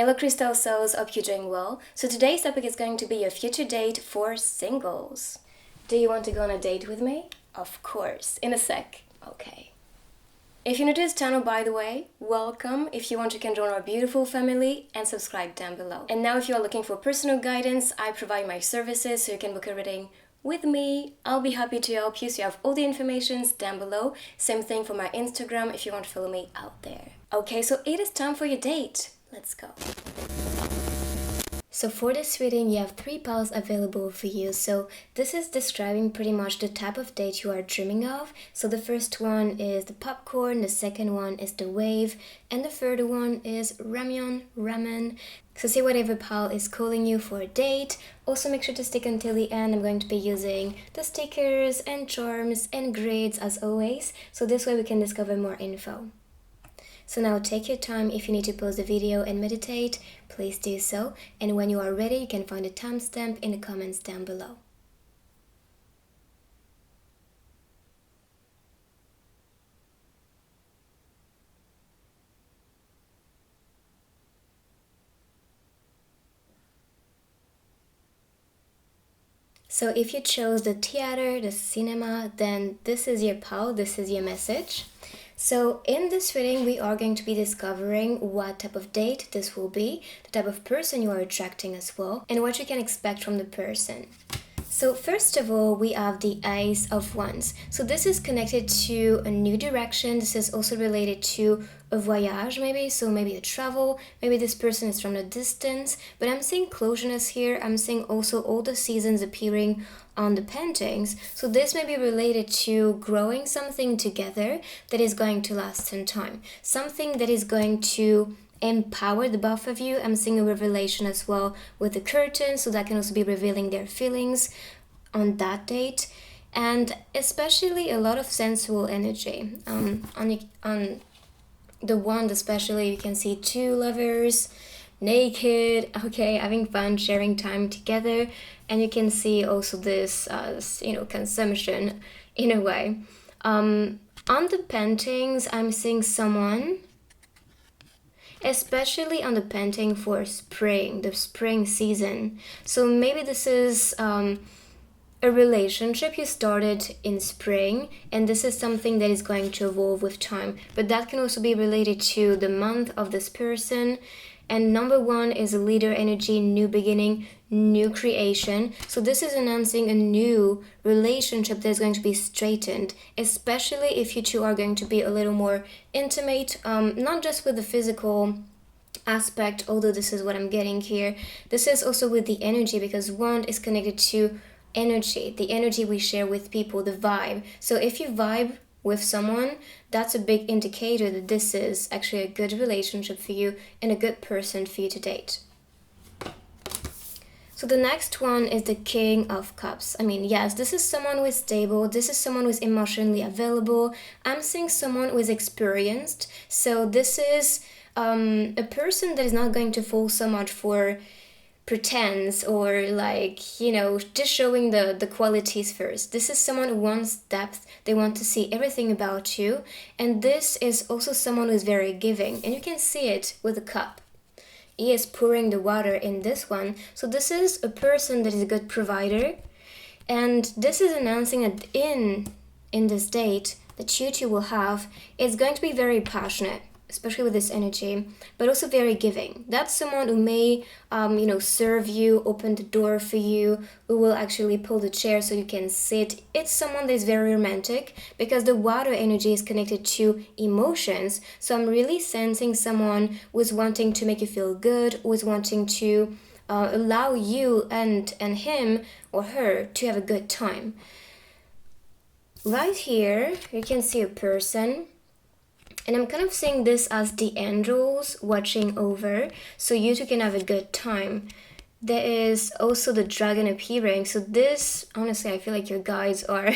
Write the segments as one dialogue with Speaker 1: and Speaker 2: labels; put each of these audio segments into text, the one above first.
Speaker 1: Hello Crystal Souls, hope you're doing well. So today's topic is going to be a future date for singles. Do you want to go on a date with me? Of course, in a sec. Okay. If you're new to this channel, by the way, welcome. If you want, you can join our beautiful family and subscribe down below. And now if you are looking for personal guidance, I provide my services so you can book a reading with me. I'll be happy to help you, so you have all the information down below. Same thing for my Instagram if you want to follow me out there. Okay, so it is time for your date. Let's go. So for this reading, you have 3 piles available for you. So this is describing pretty much the type of date you are dreaming of. So the first one is the popcorn, the second one is the wave, and the third one is ramen. So see whatever pile is calling you for a date. Also make sure to stick until the end. I'm going to be using the stickers and charms and grids as always. So this way we can discover more info. So now take your time. If you need to pause the video and meditate, please do so. And when you are ready, you can find a timestamp in the comments down below. So if you chose the theater, the cinema, then this is your pile, this is your message. So in this reading, we are going to be discovering what type of date this will be, the type of person you are attracting as well, and what you can expect from the person. So first of all, we have the Ace of Wands. So this is connected to a new direction. This is also related to a voyage maybe, so maybe a travel. Maybe this person is from a distance, but I'm seeing closeness here. I'm seeing also all the seasons appearing on the paintings. So this may be related to growing something together that is going to last some time. Something that is going to empower the both of you. I'm seeing a revelation as well with the curtain, so that can also be revealing their feelings on that date, and especially a lot of sensual energy. On the wand especially, you can see 2 lovers naked, okay, having fun, sharing time together, and you can see also this consumption in a way. On the paintings, I'm seeing someone, especially on the painting for spring, the spring season. So maybe this is a relationship you started in spring, and this is something that is going to evolve with time. But that can also be related to the month of this person. And number 1 is a leader energy, new beginning, new creation. So this is announcing a new relationship that is going to be straightened, especially if you two are going to be a little more intimate, not just with the physical aspect, although this is what I'm getting here. This is also with the energy, because wand is connected to energy, the energy we share with people, the vibe. So if you vibe with someone, that's a big indicator that this is actually a good relationship for you and a good person for you to date. So the next one is the King of Cups. I mean, yes, this is someone who is stable. This is someone who is emotionally available. I'm seeing someone who is experienced. So this is a person that is not going to fall so much for pretense or just showing the qualities first. This is someone who wants depth. They want to see everything about you, and this is also someone who is very giving, and you can see it with the cup. He is pouring the water in this one. So this is a person that is a good provider, and this is announcing that in this date that you two will have, it's going to be very passionate, especially with this energy, but also very giving. That's someone who may, serve you, open the door for you, who will actually pull the chair so you can sit. It's someone that is very romantic, because the water energy is connected to emotions. So I'm really sensing someone who is wanting to make you feel good, who is wanting to allow you and him or her to have a good time. Right here, you can see a person, and I'm kind of seeing this as the angels watching over, so you two can have a good time. There is also the dragon appearing. So this, honestly, I feel like your guides are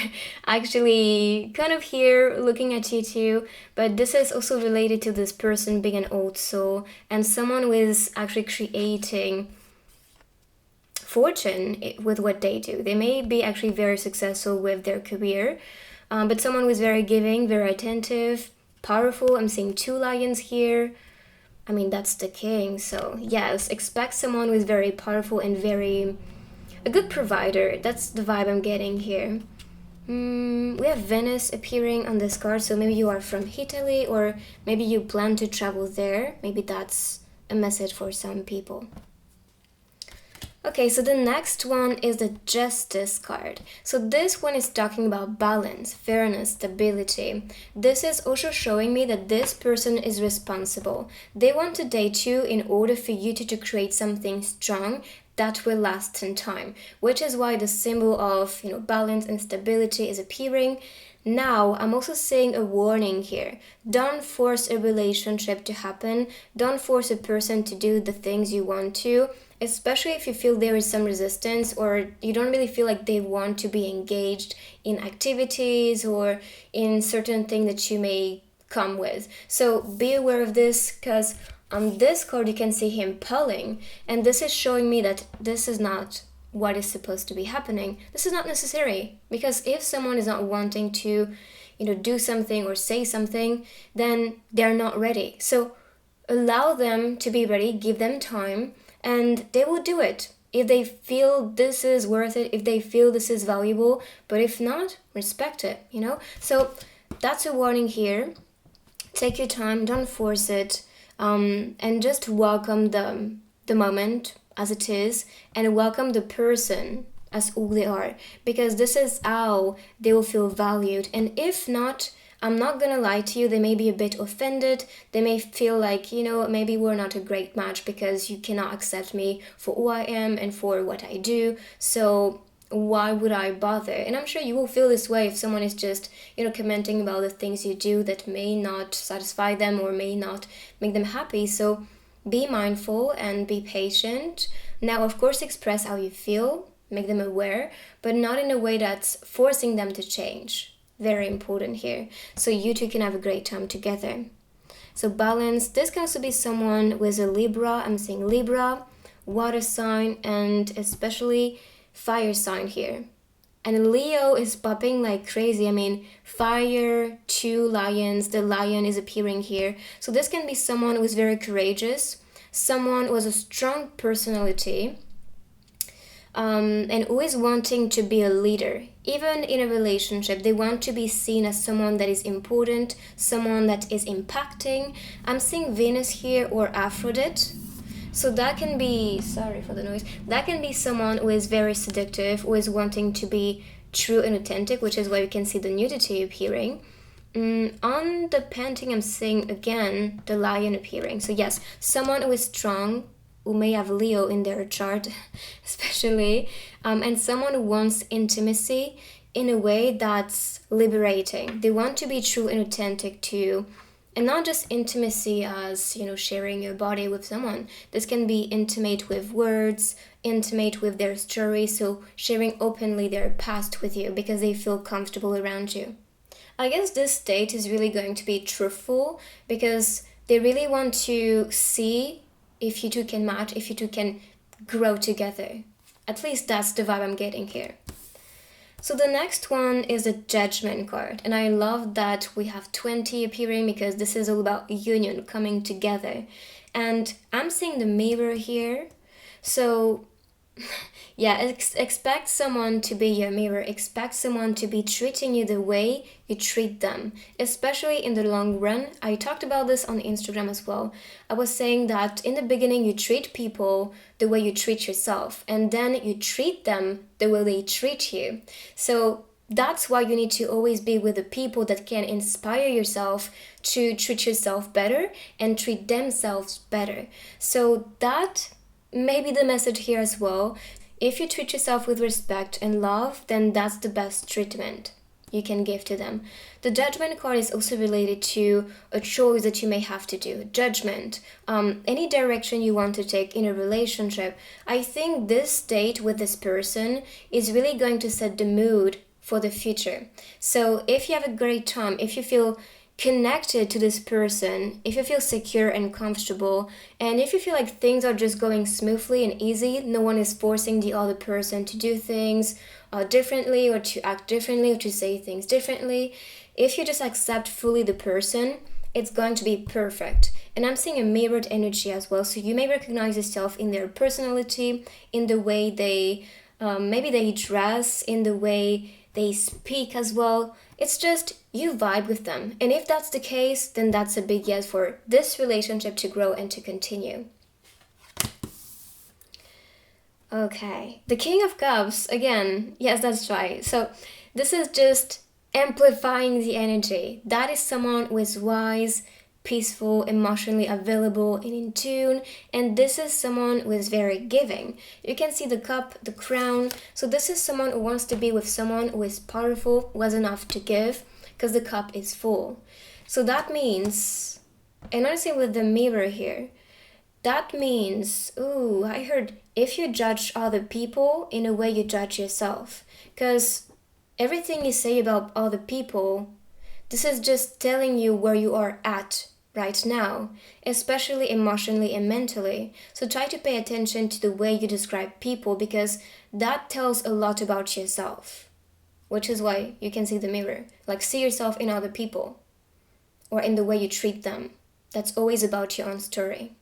Speaker 1: actually kind of here looking at you too. But this is also related to this person being an old soul and someone who is actually creating fortune with what they do. They may be actually very successful with their career, but someone who is very giving, very attentive, powerful. I'm seeing 2 lions here. I mean, that's the king. So yes, expect someone who is very powerful and a good provider. That's the vibe I'm getting here. We have Venice appearing on this card, so maybe you are from Italy, or maybe you plan to travel there. Maybe that's a message for some people. Okay, so the next one is the Justice card. So this one is talking about balance, fairness, stability. This is also showing me that this person is responsible. They want to date you in order for you to create something strong that will last in time, which is why the symbol of, balance and stability is appearing. Now, I'm also seeing a warning here. Don't force a relationship to happen. Don't force a person to do the things you want to, especially if you feel there is some resistance or you don't really feel like they want to be engaged in activities or in certain things that you may come with. So be aware of this, because on this card you can see him pulling, and this is showing me that this is not what is supposed to be happening. This is not necessary, because if someone is not wanting to, do something or say something, then they're not ready. So allow them to be ready, give them time, and they will do it if they feel this is worth it, if they feel this is valuable. But if not, respect it, So that's a warning here. Take your time, don't force it, and just welcome the moment as it is, and welcome the person as who they are, because this is how they will feel valued. And if not, I'm not gonna lie to you, they may be a bit offended. They may feel like, maybe we're not a great match because you cannot accept me for who I am and for what I do. So why would I bother? And I'm sure you will feel this way if someone is just, commenting about the things you do that may not satisfy them or may not make them happy. So be mindful and be patient. Now, of course, express how you feel, make them aware, but not in a way that's forcing them to change. Very important here. So you two can have a great time together. So balance. This can also be someone with a Libra. I'm saying Libra, water sign, and especially fire sign here. And Leo is popping like crazy. I mean, fire, 2 lions, the lion is appearing here. So this can be someone who is very courageous, someone who has a strong personality, and who is wanting to be a leader. Even in a relationship, they want to be seen as someone that is important, someone that is impacting. I'm seeing Venus here or Aphrodite. So that can be, sorry for the noise, that can be someone who is very seductive, who is wanting to be true and authentic, which is why you can see the nudity appearing. On the painting, I'm seeing again the lion appearing. So yes, someone who is strong, who may have Leo in their chart especially, and someone who wants intimacy in a way that's liberating. They want to be true and authentic too. And not just intimacy as, sharing your body with someone. This can be intimate with words, intimate with their story, so sharing openly their past with you because they feel comfortable around you. I guess this date is really going to be truthful because they really want to see if you two can match, if you two can grow together. At least that's the vibe I'm getting here. So the next one is the Judgment card, and I love that we have 20 appearing because this is all about union, coming together. And I'm seeing the mirror here, so yeah, expect someone to be your mirror, expect someone to be treating you the way you treat them, especially in the long run. I talked about this on Instagram as well. I was saying that in the beginning you treat people the way you treat yourself, and then you treat them the way they treat you. So that's why you need to always be with the people that can inspire yourself to treat yourself better and treat themselves better. So that may be the message here as well. If you treat yourself with respect and love, then that's the best treatment you can give to them. The Judgment card is also related to a choice that you may have to do. Judgment, any direction you want to take in a relationship. I think this date with this person is really going to set the mood for the future. So if you have a great time, if you feel connected to this person, if you feel secure and comfortable, and if you feel like things are just going smoothly and easy, no one is forcing the other person to do things differently or to act differently or to say things differently. If you just accept fully the person, it's going to be perfect. And I'm seeing a mirrored energy as well. So you may recognize yourself in their personality, in the way they, maybe they dress, in the way they speak as well. It's just you vibe with them. And if that's the case, then that's a big yes for this relationship to grow and to continue. Okay, the King of Cups, again, yes, that's right. So this is just amplifying the energy. That is someone who is wise, peaceful, emotionally available, and in tune. And this is someone who is very giving. You can see the cup, the crown. So this is someone who wants to be with someone who is powerful, who has enough to give, because the cup is full. So that means, and honestly with the mirror here, that means, ooh, I heard if you judge other people, in a way you judge yourself. Because everything you say about other people, this is just telling you where you are at right now, especially emotionally and mentally. So try to pay attention to the way you describe people, because that tells a lot about yourself, which is why you can see the mirror. Like, see yourself in other people or in the way you treat them. That's always about your own story.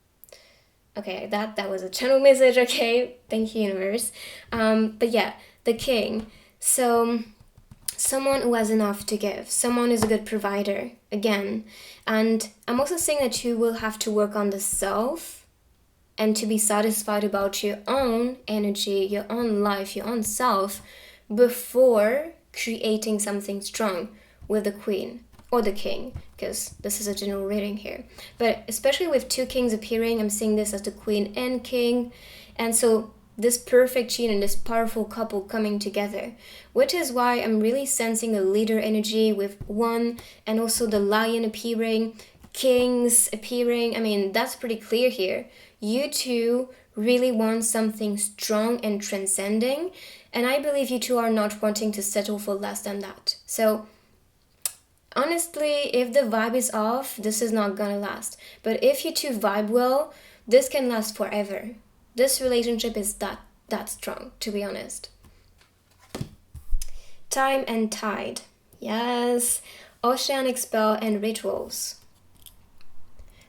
Speaker 1: Okay, that was a channel message, okay? Thank you, universe. But yeah, the king. So someone who has enough to give, someone who's a good provider, again. And I'm also saying that you will have to work on the self and to be satisfied about your own energy, your own life, your own self, before creating something strong with the queen or the king, because this is a general reading here. But especially with two kings appearing, I'm seeing this as the queen and king. And so this perfect union, this powerful couple coming together, which is why I'm really sensing a leader energy with one, and also the lion appearing, kings appearing. I mean, that's pretty clear here. You two really want something strong and transcending, and I believe you two are not wanting to settle for less than that. So honestly, if the vibe is off, this is not gonna last. But if you two vibe well, this can last forever. This relationship is that strong, to be honest. Time and tide. Yes. Oceanic spell and rituals.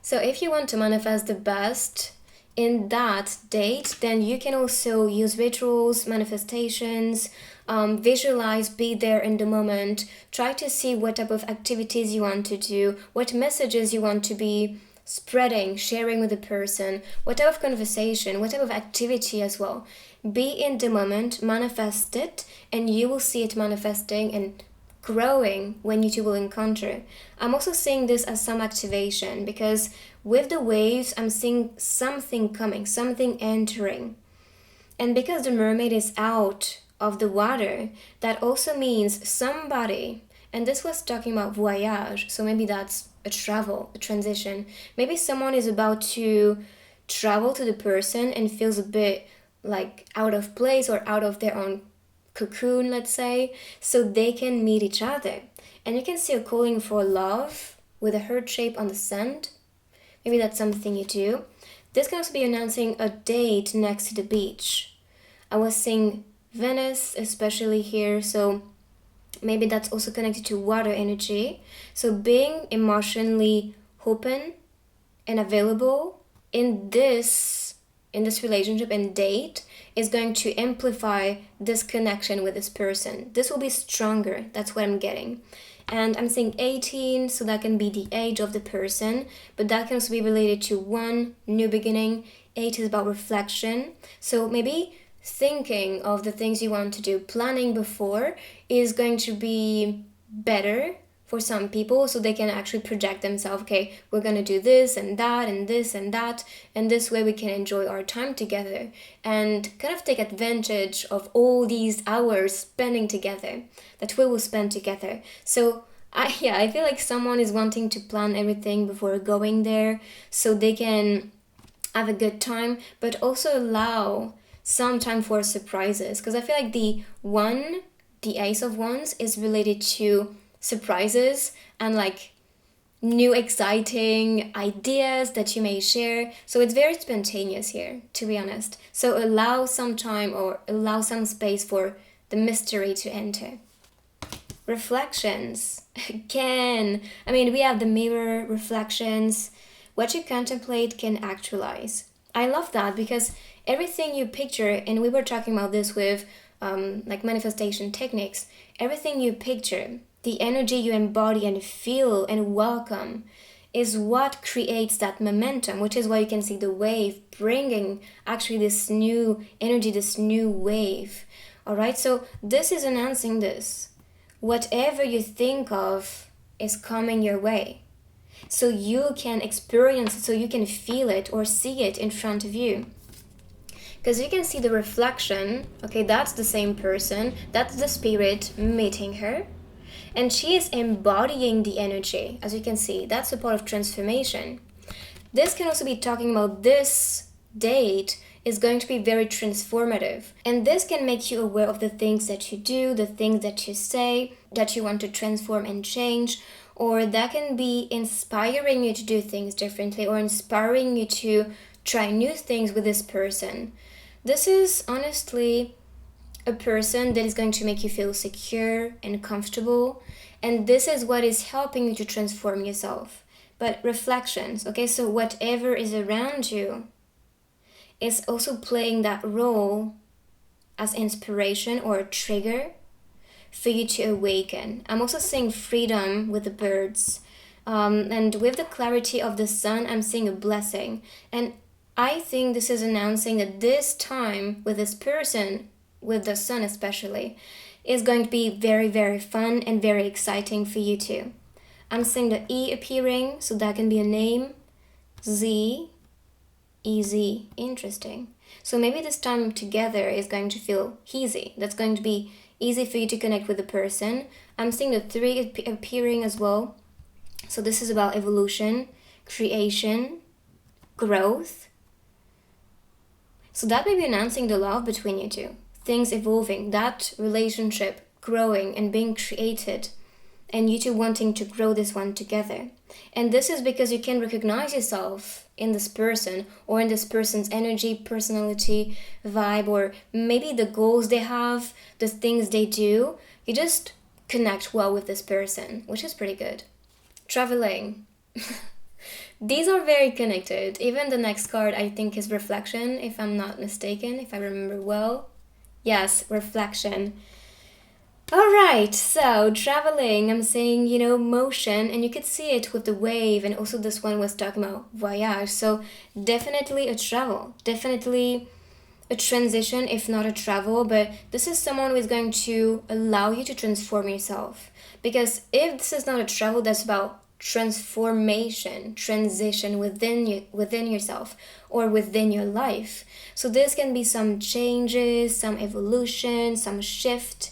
Speaker 1: So if you want to manifest the best in that date, then you can also use rituals, manifestations, visualize, be there in the moment. Try to see what type of activities you want to do, what messages you want to be spreading, sharing with the person, what type of conversation, what type of activity as well. Be in the moment, manifest it, and you will see it manifesting and growing when you two will encounter. I'm also seeing this as some activation, because with the waves, I'm seeing something coming, something entering. And because the mermaid is out of the water, that also means somebody, and this was talking about voyage, so maybe that's a travel, a transition. Maybe someone is about to travel to the person and feels a bit like out of place or out of their own cocoon, let's say, so they can meet each other. And you can see a calling for love with a heart shape on the sand. Maybe that's something you do. This can also be announcing a date next to the beach. I was seeing Venice, especially here, so maybe that's also connected to water energy. So being emotionally open and available in this relationship and date is going to amplify this connection with this person. This will be stronger. That's what I'm getting. And I'm saying 18, so that can be the age of the person, but that can also be related to one, new beginning. 8 is about reflection. So maybe thinking of the things you want to do, planning before, is going to be better for some people, so they can actually project themselves. Okay, we're going to do this and that and this and that, and this way we can enjoy our time together and kind of take advantage of all these hours spending together that we will spend together. So I feel like someone is wanting to plan everything before going there so they can have a good time, but also allow some time for surprises, because I feel like the Ace of Wands is related to surprises and like new exciting ideas that you may share. So it's very spontaneous here, to be honest. So allow some time or allow some space for the mystery to enter. Reflections. Again, I mean, we have the mirror, reflections. What you contemplate can actualize. I love that because everything you picture, and we were talking about this with like manifestation techniques, everything you picture, the energy you embody and feel and welcome is what creates that momentum, which is why you can see the wave bringing actually this new energy, this new wave. All right, so this is announcing this. Whatever you think of is coming your way. So you can experience it, so you can feel it or see it in front of you. Because you can see the reflection, okay, that's the same person, that's the spirit meeting her. And she is embodying the energy, as you can see. That's a part of transformation. This can also be talking about this date is going to be very transformative. And this can make you aware of the things that you do, the things that you say, that you want to transform and change, or that can be inspiring you to do things differently or inspiring you to try new things with this person. This is honestly a person that is going to make you feel secure and comfortable, and this is what is helping you to transform yourself. But reflections, okay, so whatever is around you is also playing that role as inspiration or a trigger for you to awaken. I'm also seeing freedom with the birds, and with the clarity of the sun, I'm seeing a blessing. And I think this is announcing that this time with this person, with the sun especially, is going to be very, very fun and very exciting for you too. I'm seeing the E appearing, so that can be a name. Z, easy, interesting. So maybe this time together is going to feel easy. That's going to be easy for you to connect with the person. I'm seeing the 3 appearing as well. So this is about evolution, creation, growth. So that may be announcing the love between you two. Things evolving, that relationship growing and being created, and you two wanting to grow this one together. And this is because you can recognize yourself in this person or in this person's energy, personality, vibe, or maybe the goals they have, the things they do. You just connect well with this person, which is pretty good. Traveling. These are very connected. Even the next card I think is reflection, if I'm not mistaken, if I remember well. Yes, reflection. Alright, so traveling, I'm saying, motion, and you could see it with the wave, and also this one was talking about voyage. So definitely a travel, definitely a transition, if not a travel, but this is someone who is going to allow you to transform yourself. Because if this is not a travel, that's about transformation, transition within yourself or within your life. So this can be some changes, some evolution, some shift,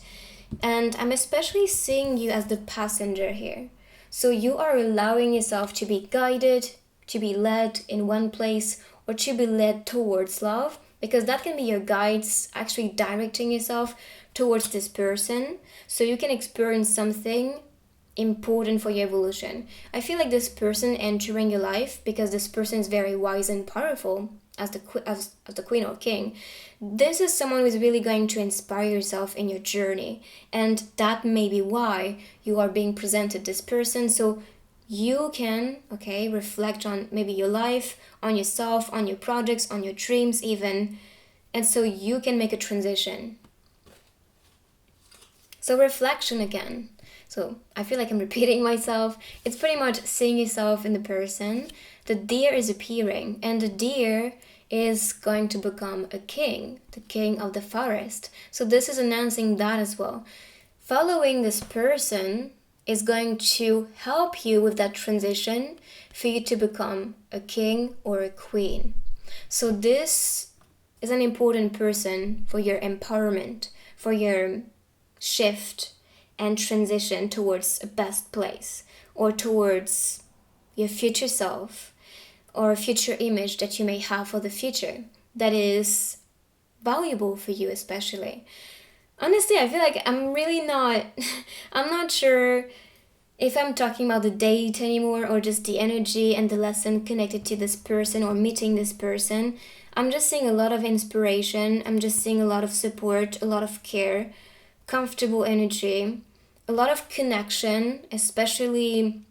Speaker 1: and I'm especially seeing you as the passenger here. So you are allowing yourself to be guided, to be led in one place, or to be led towards love, because that can be your guides actually directing yourself towards this person, so you can experience something important for your evolution. I feel like this person entering your life, because this person is very wise and powerful as the queen or king, this is someone who is really going to inspire yourself in your journey, and that may be why you are being presented this person, so you can reflect on maybe your life, on yourself, on your projects, on your dreams even, and so you can make a transition. So reflection again. So I feel like I'm repeating myself. It's pretty much seeing yourself in the person. The deer is appearing, and the deer is going to become a king, the king of the forest. So this is announcing that as well. Following this person is going to help you with that transition for you to become a king or a queen. So this is an important person for your empowerment, for your shift and transition towards a best place, or towards your future self, or a future image that you may have for the future that is valuable for you especially. Honestly, I feel like I'm not sure if I'm talking about the date anymore or just the energy and the lesson connected to this person or meeting this person. I'm just seeing a lot of inspiration. I'm just seeing a lot of support, a lot of care, comfortable energy. a lot of connection, especially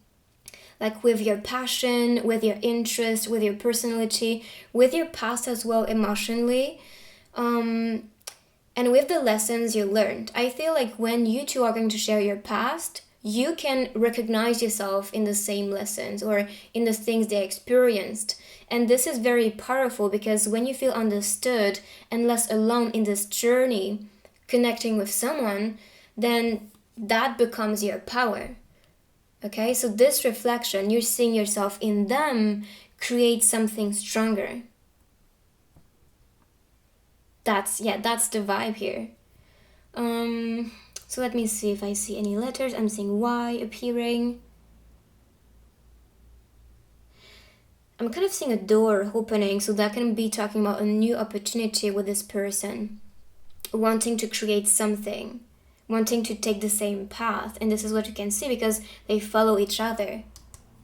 Speaker 1: like with your passion, with your interest, with your personality, with your past as well, emotionally, and with the lessons you learned. I feel like when you two are going to share your past, you can recognize yourself in the same lessons or in the things they experienced. And this is very powerful because when you feel understood and less alone in this journey, connecting with someone, then that becomes your power. Okay, so this reflection, you're seeing yourself in them, creates something stronger. That's the vibe here. So let me see if I see any letters. I'm seeing Y appearing. I'm kind of seeing a door opening, so that can be talking about a new opportunity with this person, wanting to create something, wanting to take the same path. And this is what you can see because they follow each other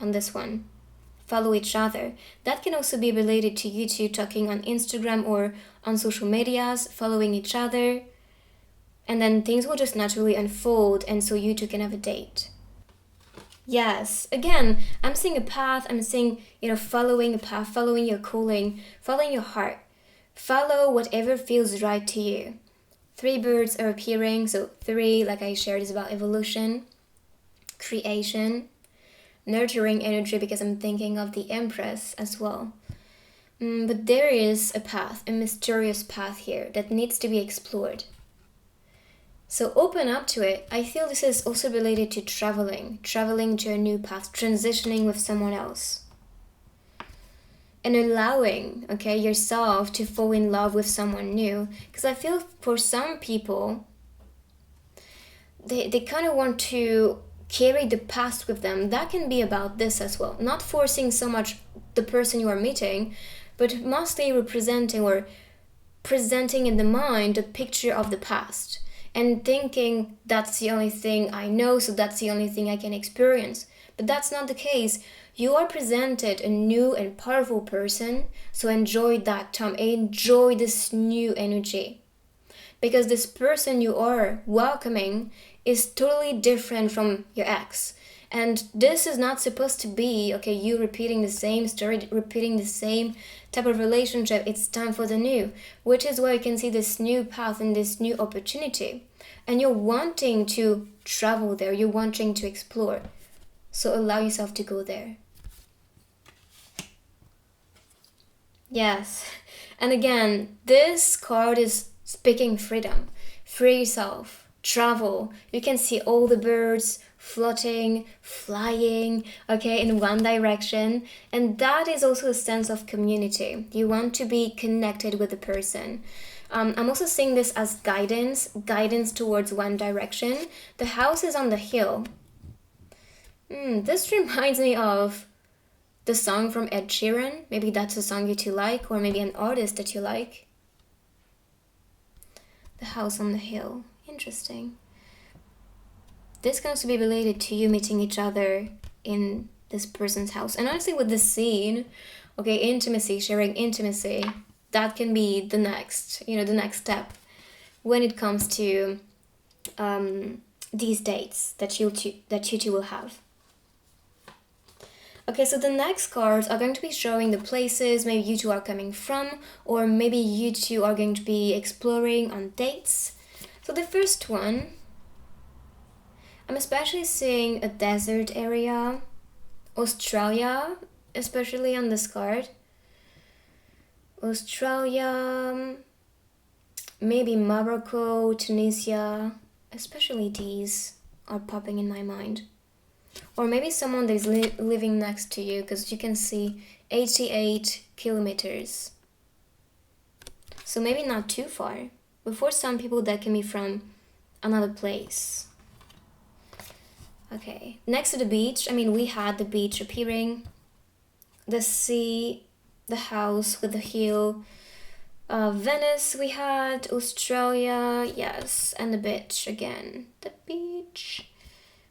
Speaker 1: on this one. Follow each other. That can also be related to you two talking on Instagram or on social medias, following each other. And then things will just naturally unfold, and so you two can have a date. Yes, again, I'm seeing a path. I'm seeing, following a path, following your calling, following your heart. Follow whatever feels right to you. 3 birds are appearing. So 3, like I shared, is about evolution, creation, nurturing energy, because I'm thinking of the Empress as well. But there is a path, a mysterious path here that needs to be explored. So open up to it. I feel this is also related to traveling to a new path, transitioning with someone else. And allowing, yourself to fall in love with someone new. Because I feel for some people, they kind of want to carry the past with them. That can be about this as well. Not forcing so much the person you are meeting, but mostly representing or presenting in the mind a picture of the past. And thinking that's the only thing I know, so that's the only thing I can experience. But that's not the case. You are presented a new and powerful person, so enjoy that time. Enjoy this new energy. Because this person you are welcoming is totally different from your ex. And this is not supposed to be, you repeating the same story, repeating the same type of relationship. It's time for the new, which is where you can see this new path and this new opportunity. And you're wanting to travel there, you're wanting to explore. So allow yourself to go there. Yes. And again, this card is speaking freedom. Free yourself. Travel. You can see all the birds floating, flying, in one direction. And that is also a sense of community. You want to be connected with the person. I'm also seeing this as guidance towards one direction. The house is on the hill. This reminds me of the song from Ed Sheeran. Maybe that's a song you two like, or maybe an artist that you like. The house on the hill. Interesting. This can also be related to you meeting each other in this person's house. And honestly, with this scene, intimacy, sharing intimacy, that can be the next step when it comes to these dates that you two will have. So the next cards are going to be showing the places maybe you two are coming from, or maybe you two are going to be exploring on dates. So the first one, I'm especially seeing a desert area, Australia, especially on this card. Australia, maybe Morocco, Tunisia, especially these are popping in my mind. Or maybe someone that is living next to you, because you can see 88 kilometers. So maybe not too far. But for some people, that can be from another place. Next to the beach, we had the beach appearing, the sea, the house with the hill, Venice we had, Australia, yes, and the beach again. The beach,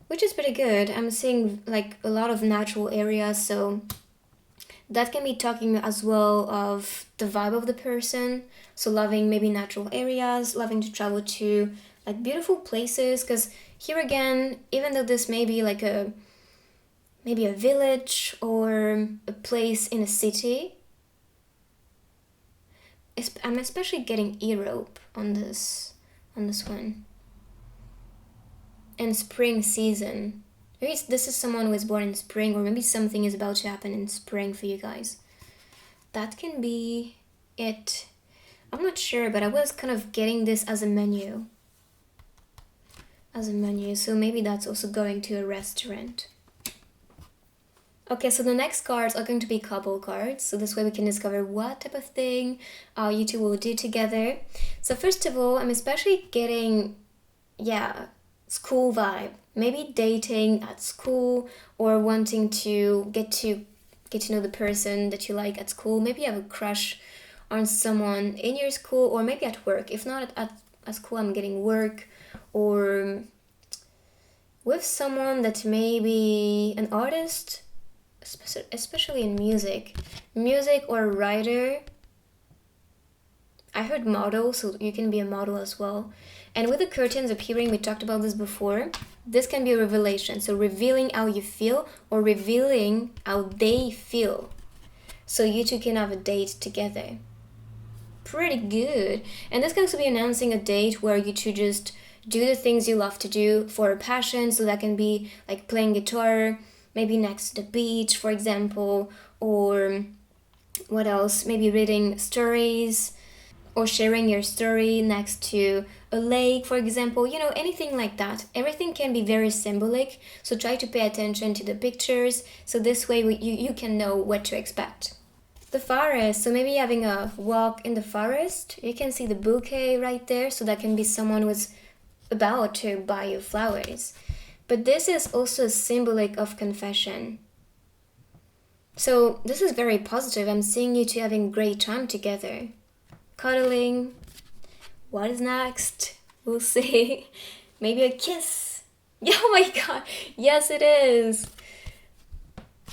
Speaker 1: which is pretty good. I'm seeing a lot of natural areas, so That can be talking as well of the vibe of the person. So loving maybe natural areas, loving to travel to like beautiful places. Because here again, even though this may be like maybe a village or a place in a city, I'm especially getting Europe on this one. And spring season. Maybe this is someone who is born in spring, or maybe something is about to happen in spring for you guys. That can be it. I'm not sure, but I was kind of getting this as a menu. So maybe that's also going to a restaurant. Okay, so the next cards are going to be couple cards. So this way we can discover what type of thing you two will do together. So first of all, I'm especially getting, school vibe. Maybe dating at school, or wanting to get to know the person that you like at school. Maybe you have a crush on someone in your school, or maybe at work. If not at school, I'm getting work, or with someone that may be an artist, especially in music or a writer. I heard model, so you can be a model as well. And with the curtains appearing, we talked about this before, this can be a revelation. So revealing how you feel, or revealing how they feel. So you two can have a date together. Pretty good. And this can also be announcing a date where you two just do the things you love to do for a passion. So that can be like playing guitar, maybe next to the beach, for example, or what else? Maybe reading stories, or sharing your story next to a lake, for example, anything like that. Everything can be very symbolic, so try to pay attention to the pictures, so this way you can know what to expect. The forest, so maybe having a walk in the forest, you can see the bouquet right there, so that can be someone who's about to buy you flowers. But this is also symbolic of confession. So this is very positive. I'm seeing you two having a great time together. Cuddling. What is next? We'll see. Maybe a kiss. Oh my god. Yes, it is.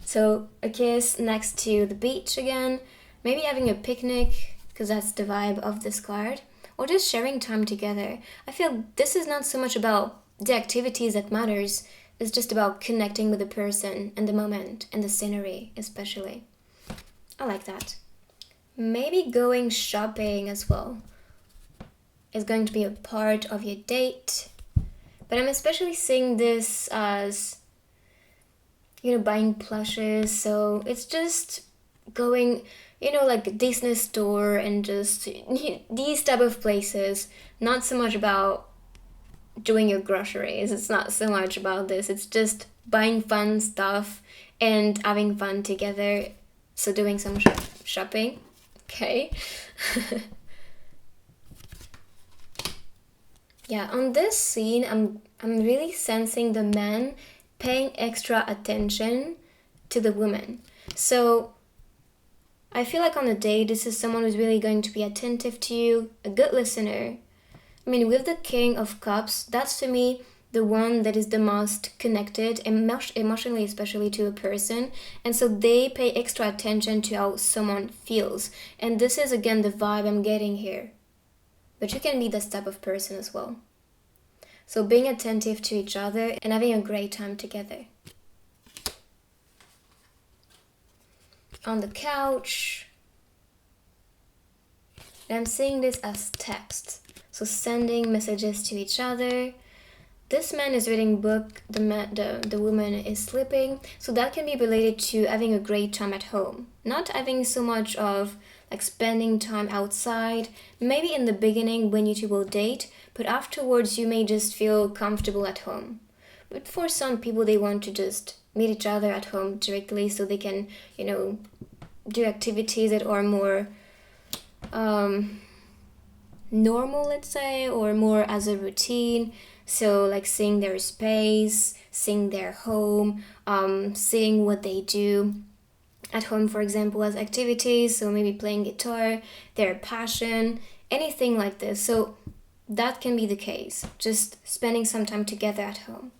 Speaker 1: So a kiss next to the beach again. Maybe having a picnic, because that's the vibe of this card. Or just sharing time together. I feel this is not so much about the activities that matters. It's just about connecting with the person and the moment and the scenery especially. I like that. Maybe going shopping as well is going to be a part of your date. But I'm especially seeing this as, buying plushes. So it's just going, like a Disney store and just these type of places. Not so much about doing your groceries. It's not so much about this. It's just buying fun stuff and having fun together. So doing some shopping. Okay. Yeah, on this scene, I'm really sensing the man paying extra attention to the woman. So I feel like on a date, this is someone who's really going to be attentive to you, a good listener. I mean, with the King of Cups, that's to me the one that is the most connected, emotionally especially, to a person. And so they pay extra attention to how someone feels. And this is, again, the vibe I'm getting here. But you can be this type of person as well. So being attentive to each other and having a great time together. On the couch. And I'm seeing this as text. So sending messages to each other. This man is reading book, the woman is sleeping. So that can be related to having a great time at home. Not having so much of like spending time outside. Maybe in the beginning when you two will date, but afterwards you may just feel comfortable at home. But for some people, they want to just meet each other at home directly so they can, do activities that are more normal, let's say, or more as a routine. So like seeing their space, seeing their home, seeing what they do at home, for example, as activities. So maybe playing guitar, their passion, anything like this. So that can be the case, just spending some time together at home.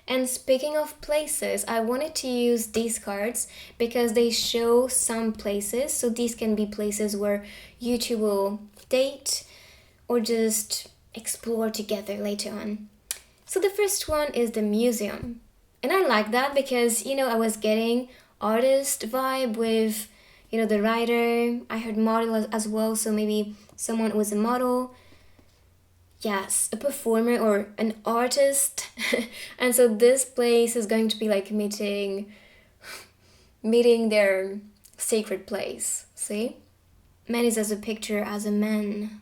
Speaker 1: And speaking of places, I wanted to use these cards because they show some places. So these can be places where you two will date or just explore together later on. So the first one is the museum. And I like that because, I was getting artist vibe with, the writer. I heard model as well, so maybe someone was a model. Yes, a performer or an artist. And so this place is going to be like meeting their sacred place. See? Man is as a picture as a man.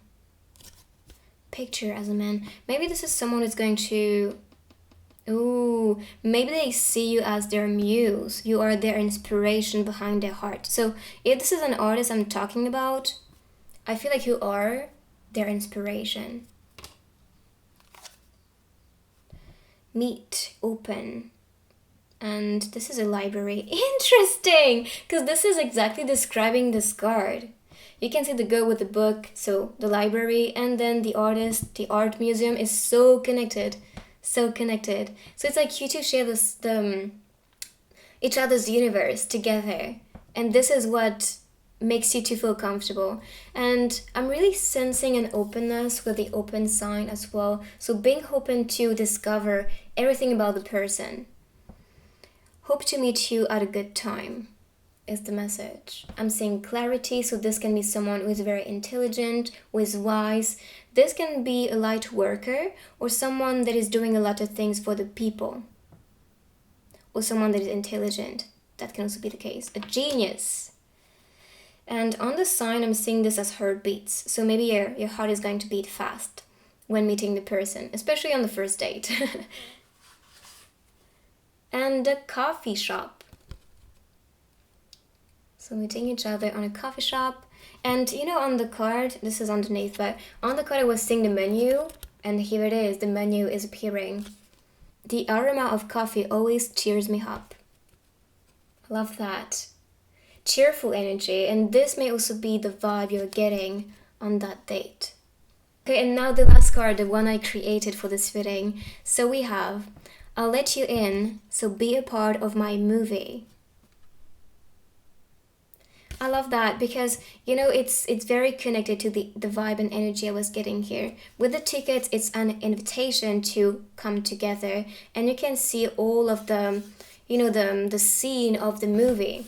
Speaker 1: Picture as a man. Maybe this is someone who's going to... Ooh, maybe they see you as their muse. You are their inspiration behind their heart. So if this is an artist I'm talking about, I feel like you are their inspiration. Meet, open. And this is a library. Interesting! Because this is exactly describing this card. You can see the girl with the book, so the library, and then the artist, the art museum is so connected. So connected. So it's like you two share each other's universe together. And this is what makes you two feel comfortable. And I'm really sensing an openness with the open sign as well. So being open to discover everything about the person. Hope to meet you at a good time is the message. I'm seeing clarity, so this can be someone who is very intelligent, who is wise. This can be a light worker or someone that is doing a lot of things for the people. Or someone that is intelligent. That can also be the case. A genius. And on the sign, I'm seeing this as heartbeats. So maybe your heart is going to beat fast when meeting the person, especially on the first date. And a coffee shop. So meeting each other on a coffee shop. And on the card, this is underneath, but on the card I was seeing the menu, and here it is, the menu is appearing. The aroma of coffee always cheers me up. I love that. Cheerful energy, and this may also be the vibe you're getting on that date. Okay, and now the last card, the one I created for this fitting. So we have, I'll let you in, so be a part of my movie. I love that because, it's very connected to the vibe and energy I was getting here. With the tickets, it's an invitation to come together. And you can see all of the scene of the movie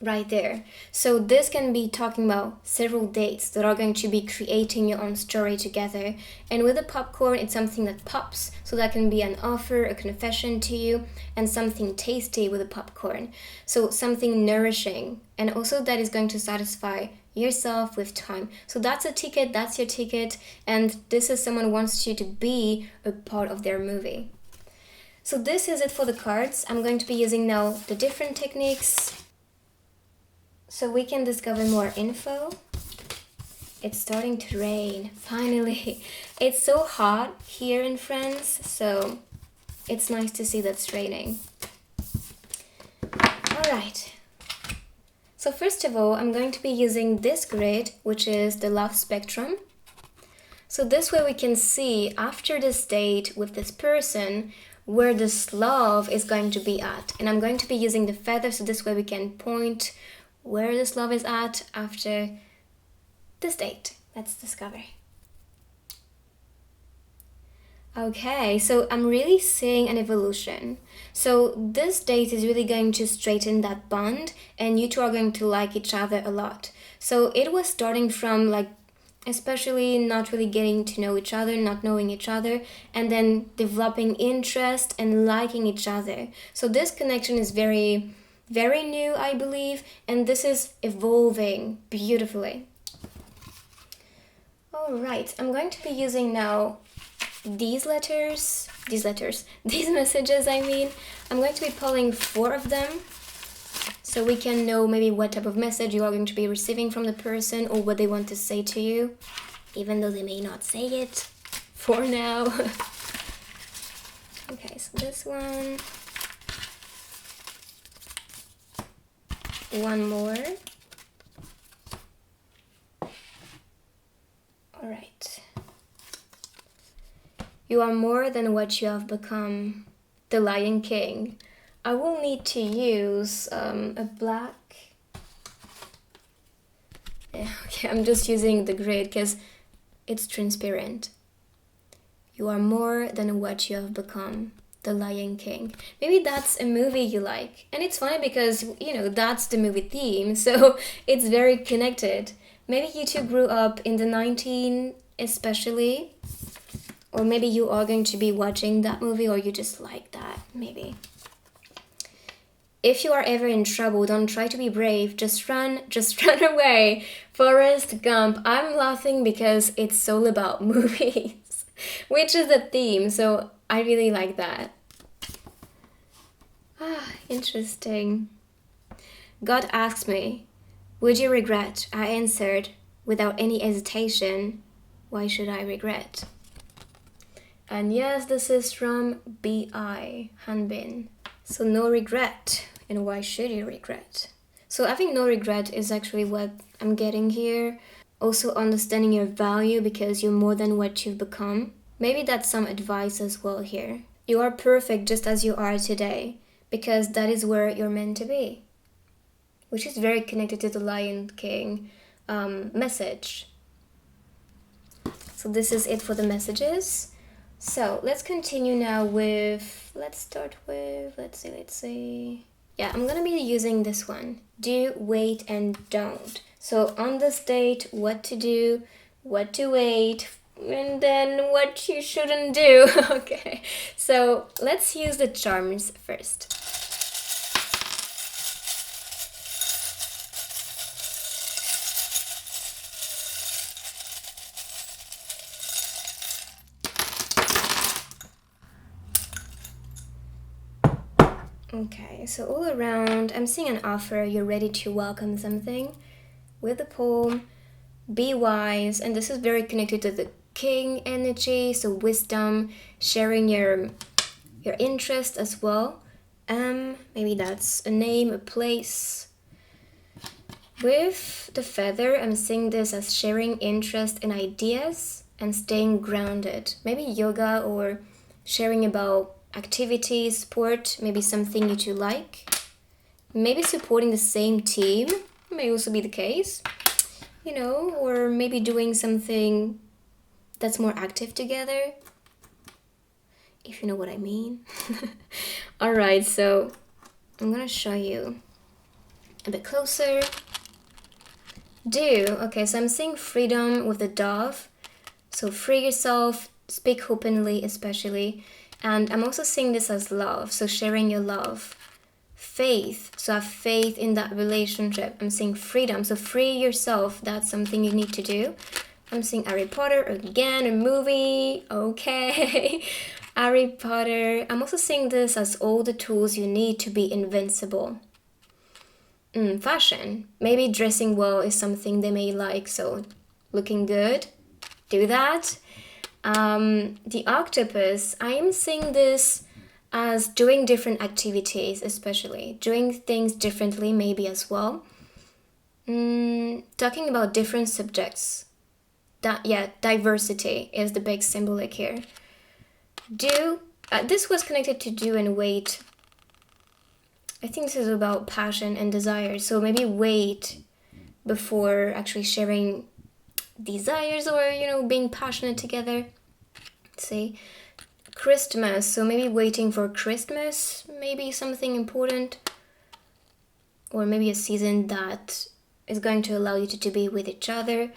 Speaker 1: right there. So this can be talking about several dates that are going to be creating your own story together. And with the popcorn, it's something that pops. So that can be an offer, a confession to you, and something tasty with the popcorn. So something nourishing. And also that is going to satisfy yourself with time. So that's a ticket, that's your ticket. And this is someone who wants you to be a part of their movie. So this is it for the cards. I'm going to be using now the different techniques so we can discover more info. It's starting to rain, finally. It's so hot here in France, so it's nice to see that it's raining. Alright. So first of all, I'm going to be using this grid, which is the love spectrum. So this way we can see after this date with this person where this love is going to be at. And I'm going to be using the feather, so this way we can point where this love is at after this date. Let's discover. Okay, so I'm really seeing an evolution. So this date is really going to straighten that bond, and you two are going to like each other a lot. So it was starting from especially not really getting to know each other, not knowing each other, and then developing interest and liking each other. So this connection is very, very new, I believe, and this is evolving beautifully. All right, I'm going to be using now these messages, I mean. I'm going to be pulling 4 of them so we can know maybe what type of message you are going to be receiving from the person or what they want to say to you, even though they may not say it for now. Okay, so this one. One more. All right. You are more than what you have become. the Lion King. I will need to use a black. Yeah, okay, I'm just using the grid because it's transparent. You are more than what you have become. The Lion King. Maybe that's a movie you like. And it's funny because, that's the movie theme, so it's very connected. Maybe you two grew up in the 19 especially, or maybe you are going to be watching that movie, or you just like that, maybe. If you are ever in trouble, don't try to be brave, just run away. Forrest Gump. I'm laughing because it's all about movies, which is the theme, so I really like that. Interesting. God asks me, would you regret? I answered, without any hesitation, why should I regret? And yes, this is from B.I. Hanbin. So no regret. And why should you regret? So I think no regret is actually what I'm getting here. Also understanding your value because you're more than what you've become. Maybe that's some advice as well here. You are perfect just as you are today because that is where you're meant to be. Which is very connected to the Lion King message. So this is it for the messages. So let's continue now with, let's see. Yeah, I'm gonna be using this one. Do, wait, and don't. So on this date, what to do, what to wait, and then what you shouldn't do. Okay, so let's use the charms first. Okay, so all around, I'm seeing an offer. You're ready to welcome something with the poem. Be wise, and this is very connected to the king energy, so wisdom, sharing your interest as well. Maybe that's a name, a place. With the feather, I'm seeing this as sharing interest in ideas and staying grounded. Maybe yoga or sharing about activities, sport, maybe something you two like. Maybe supporting the same team may also be the case, or maybe doing something that's more active together, if you know what I mean. Alright, so I'm gonna show you a bit closer. Do, okay, so I'm seeing freedom with the dove, so free yourself, speak openly especially. And I'm also seeing this as love, so sharing your love. Faith, so have faith in that relationship. I'm seeing freedom, so free yourself. That's something you need to do. I'm seeing Harry Potter again, a movie. Okay. Harry Potter. I'm also seeing this as all the tools you need to be invincible. Fashion. Maybe dressing well is something they may like, so looking good. Do that. The octopus, I am seeing this as doing different activities, especially doing things differently maybe as well. Talking about different subjects. Diversity is the big symbolic here. Do, this was connected to do and wait. I think this is about passion and desire, so maybe wait before actually sharing desires or being passionate together. Let's see, Christmas, so maybe waiting for Christmas, maybe something important, or maybe a season that is going to allow you to be with each other.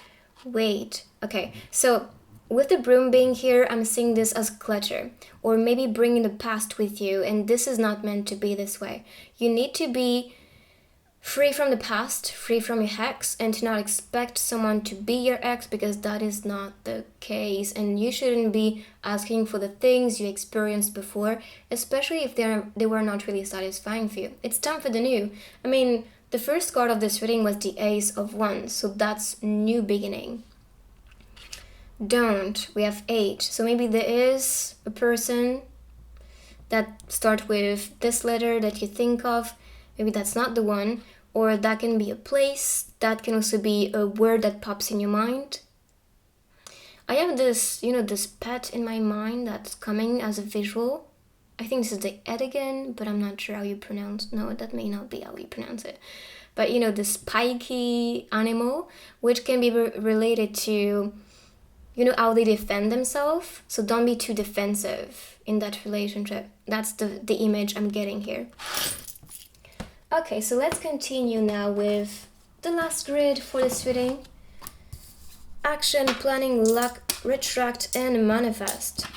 Speaker 1: Wait, okay, so with the broom being here, I'm seeing this as clutter, or maybe bringing the past with you, and this is not meant to be this way. You need to be free from the past, free from your ex, and to not expect someone to be your ex, because that is not the case, and you shouldn't be asking for the things you experienced before, especially if they were not really satisfying for you. It's time for the new. I mean, the first card of this reading was the Ace of Wands, so that's new beginning. Don't, we have 8, so maybe there is a person that starts with this letter that you think of. Maybe that's not the one, or that can be a place, that can also be a word that pops in your mind. I have this, this pet in my mind that's coming as a visual. I think this is the Edigan, but I'm not sure how you pronounce. No, that may not be how you pronounce it. But you know, the spiky animal, which can be related to, you know, how they defend themselves. So don't be too defensive in that relationship. That's the image I'm getting here. Okay, so let's continue now with the last grid for this reading. Action, planning, luck, retract, and manifest.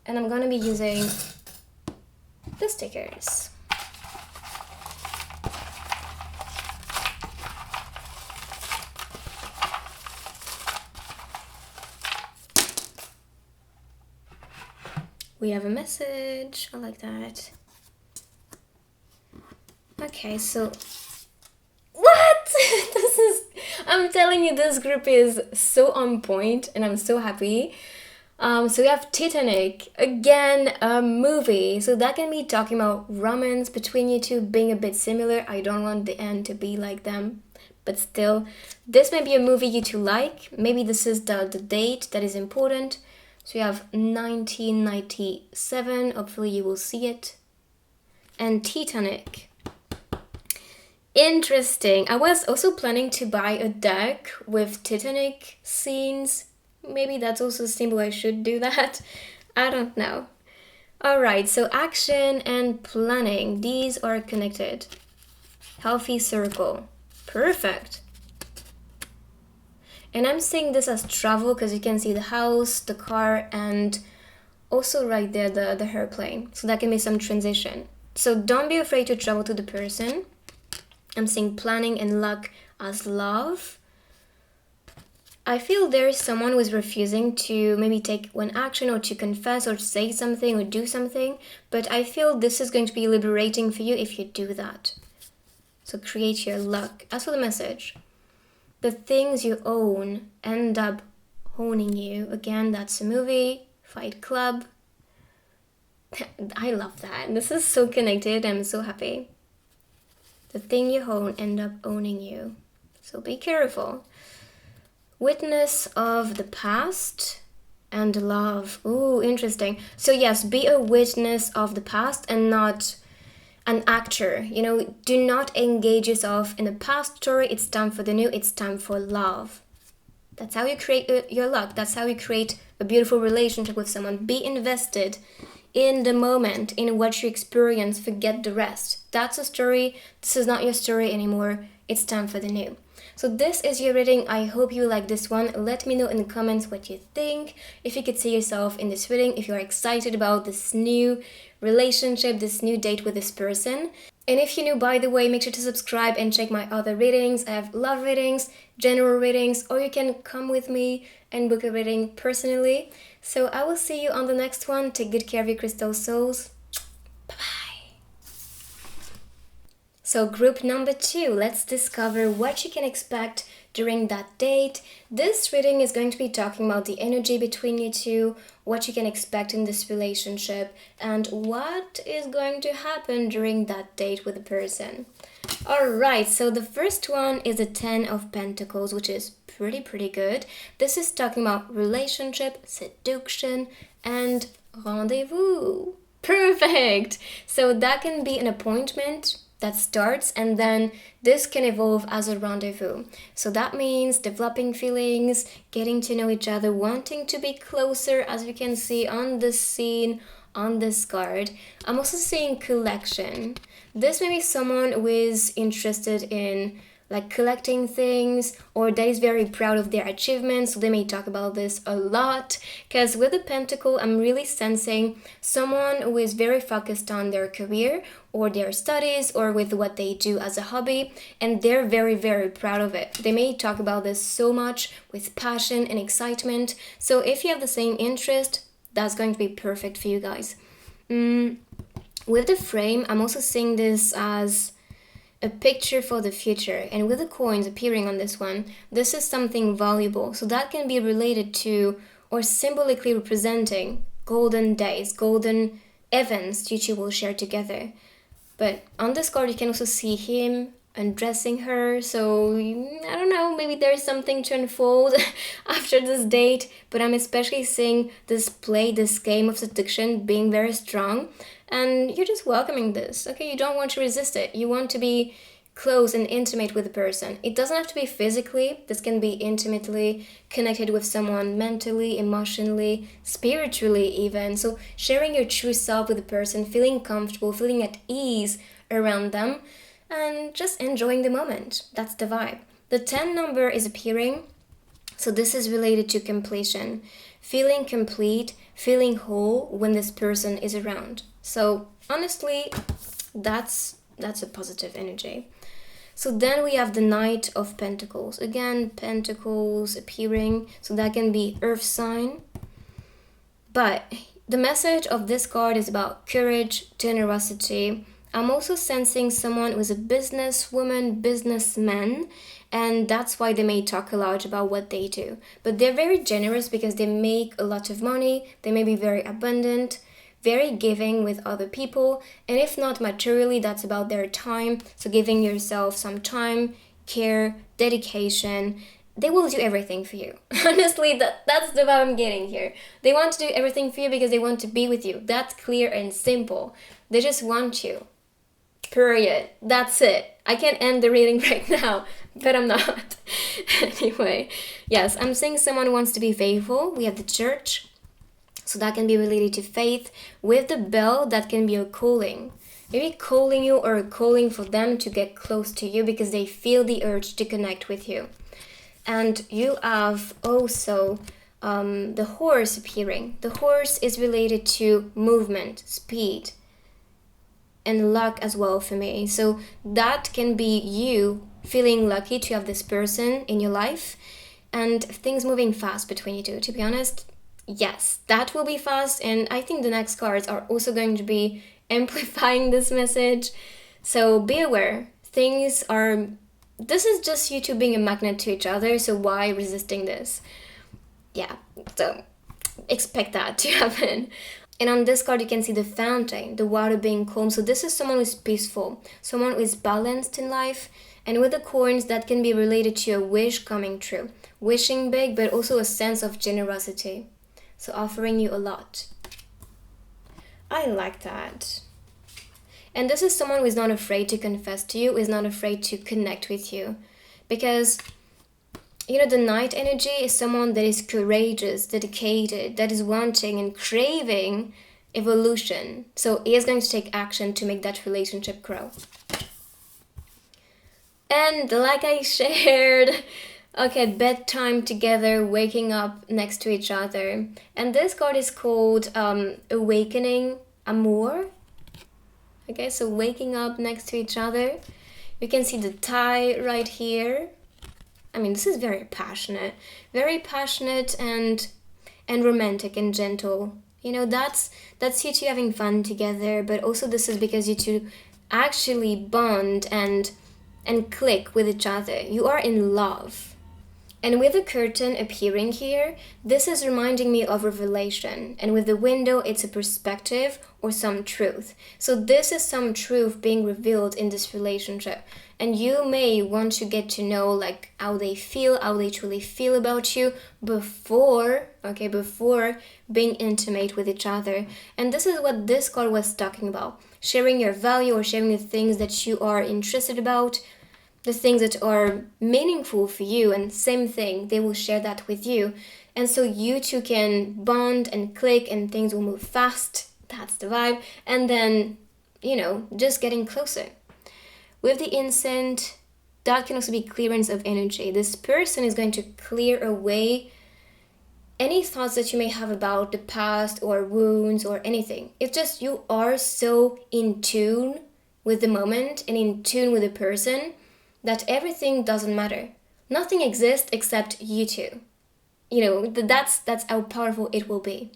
Speaker 1: And I'm gonna be using the stickers. We have a message. I like that. Okay, so what? I'm telling you, this group is so on point and I'm so happy. So we have Titanic, again, a movie. So that can be talking about romance between you two being a bit similar. I don't want the end to be like them, but still, this may be a movie you two like. Maybe this is the date that is important. So we have 1997, hopefully you will see it. And Titanic. Interesting. I was also planning to buy a deck with Titanic scenes. Maybe that's also a symbol I should do that. I don't know. Alright, so action and planning. These are connected. Healthy circle. Perfect. And I'm seeing this as travel because you can see the house, the car, and also right there the airplane. So that can be some transition. So don't be afraid to travel to the person. I'm seeing planning and luck as love. I feel there is someone who is refusing to maybe take one action or to confess or say something or do something, but I feel this is going to be liberating for you if you do that. So create your luck. As for the message, the things you own end up owning you. Again, that's a movie, Fight Club. I love that. This is so connected. I'm so happy. The thing you own end up owning you. So be careful. Witness of the past and love. Ooh, interesting. So yes, be a witness of the past and not an actor. You know, do not engage yourself in the past story. It's time for the new. It's time for love. That's how you create your luck. That's how you create a beautiful relationship with someone. Be invested in the moment, in what you experience. Forget the rest. That's a story. This is not your story anymore. It's time for the new. So this is your reading. I hope you like this one. Let me know in the comments what you think. If you could see yourself in this reading, if you're excited about this new relationship, this new date with this person. And if you're new, by the way, make sure to subscribe and check my other readings. I have love readings, general readings, or you can come with me and book a reading personally. So I will see you on the next one. Take good care of your crystal souls. Bye-bye. So group number 2, let's discover what you can expect during that date. This reading is going to be talking about the energy between you two, what you can expect in this relationship, and what is going to happen during that date with the person. Alright, so the first one is the 10 of Pentacles, which is pretty good. This is talking about relationship, seduction, and rendezvous. Perfect! So that can be an appointment that starts, and then this can evolve as a rendezvous. So that means developing feelings, getting to know each other, wanting to be closer, as you can see on this scene, on this card. I'm also seeing collection. This may be someone who is interested in like collecting things, or that is very proud of their achievements. So they may talk about this a lot, because with the Pentacle, I'm really sensing someone who is very focused on their career or their studies or with what they do as a hobby, and they're very proud of it. They may talk about this so much with passion and excitement. So if you have the same interest, that's going to be perfect for you guys. With the frame, I'm also seeing this as a picture for the future, and with the coins appearing on this one, this is something valuable. So that can be related to or symbolically representing golden days, golden events you two will share together. But on this card, you can also see him, undressing her. So I don't know, maybe there's something to unfold after this date, but I'm especially seeing this play, this game of seduction being very strong, and you're just welcoming this. Okay, you don't want to resist it. You want to be close and intimate with the person. It doesn't have to be physically. This can be intimately connected with someone mentally, emotionally, spiritually even. So sharing your true self with the person, feeling comfortable, feeling at ease around them, and just enjoying the moment. That's the vibe. The 10 number is appearing. So this is related to completion. Feeling complete, feeling whole when this person is around. So honestly, that's a positive energy. So then we have the Knight of Pentacles. Again, Pentacles appearing. So that can be earth sign. But the message of this card is about courage, generosity. I'm also sensing someone who's a businesswoman, businessman, and that's why they may talk a lot about what they do. But they're very generous because they make a lot of money. They may be very abundant, very giving with other people, and if not materially, that's about their time. So giving yourself some time, care, dedication. They will do everything for you. Honestly, that's the vibe I'm getting here. They want to do everything for you because they want to be with you. That's clear and simple. They just want you. Period. That's it. I can't end the reading right now, but I'm not. Anyway, yes, I'm saying someone wants to be faithful. We have the Church. So that can be related to faith. With the Bell, that can be a calling. Maybe calling you or a calling for them to get close to you because they feel the urge to connect with you. And you have also the Horse appearing. The Horse is related to movement, speed, and luck as well for me. So that can be you feeling lucky to have this person in your life and things moving fast between you two. To be honest, yes, that will be fast, and I think the next cards are also going to be amplifying this message. So be aware. This is just you two being a magnet to each other, so why resisting this? Yeah, so expect that to happen. And on this card, you can see the fountain, the water being calm. So this is someone who's peaceful, someone who is balanced in life. And with the coins, that can be related to a wish coming true. Wishing big, but also a sense of generosity. So offering you a lot. I like that. And this is someone who is not afraid to confess to you, who is not afraid to connect with you. Because, the Knight energy is someone that is courageous, dedicated, that is wanting and craving evolution. So he is going to take action to make that relationship grow. And like I shared, okay, bedtime together, waking up next to each other. And this card is called Awakening Amour. Okay, so waking up next to each other. You can see the tie right here. I mean, this is very passionate and romantic and gentle. That's you two having fun together, but also this is because you two actually bond and click with each other. You are in love. And with the curtain appearing here, this is reminding me of revelation. And with the window, it's a perspective or some truth. So this is some truth being revealed in this relationship. And you may want to get to know how they feel, how they truly feel about you before being intimate with each other. And this is what this card was talking about. Sharing your value or sharing the things that you are interested about, the things that are meaningful for you, and same thing, they will share that with you. And so you two can bond and click and things will move fast. That's the vibe. And then, just getting closer. With the incense, that can also be clearance of energy. This person is going to clear away any thoughts that you may have about the past or wounds or anything. It's just you are so in tune with the moment and in tune with the person that everything doesn't matter. Nothing exists except you two. That's how powerful it will be.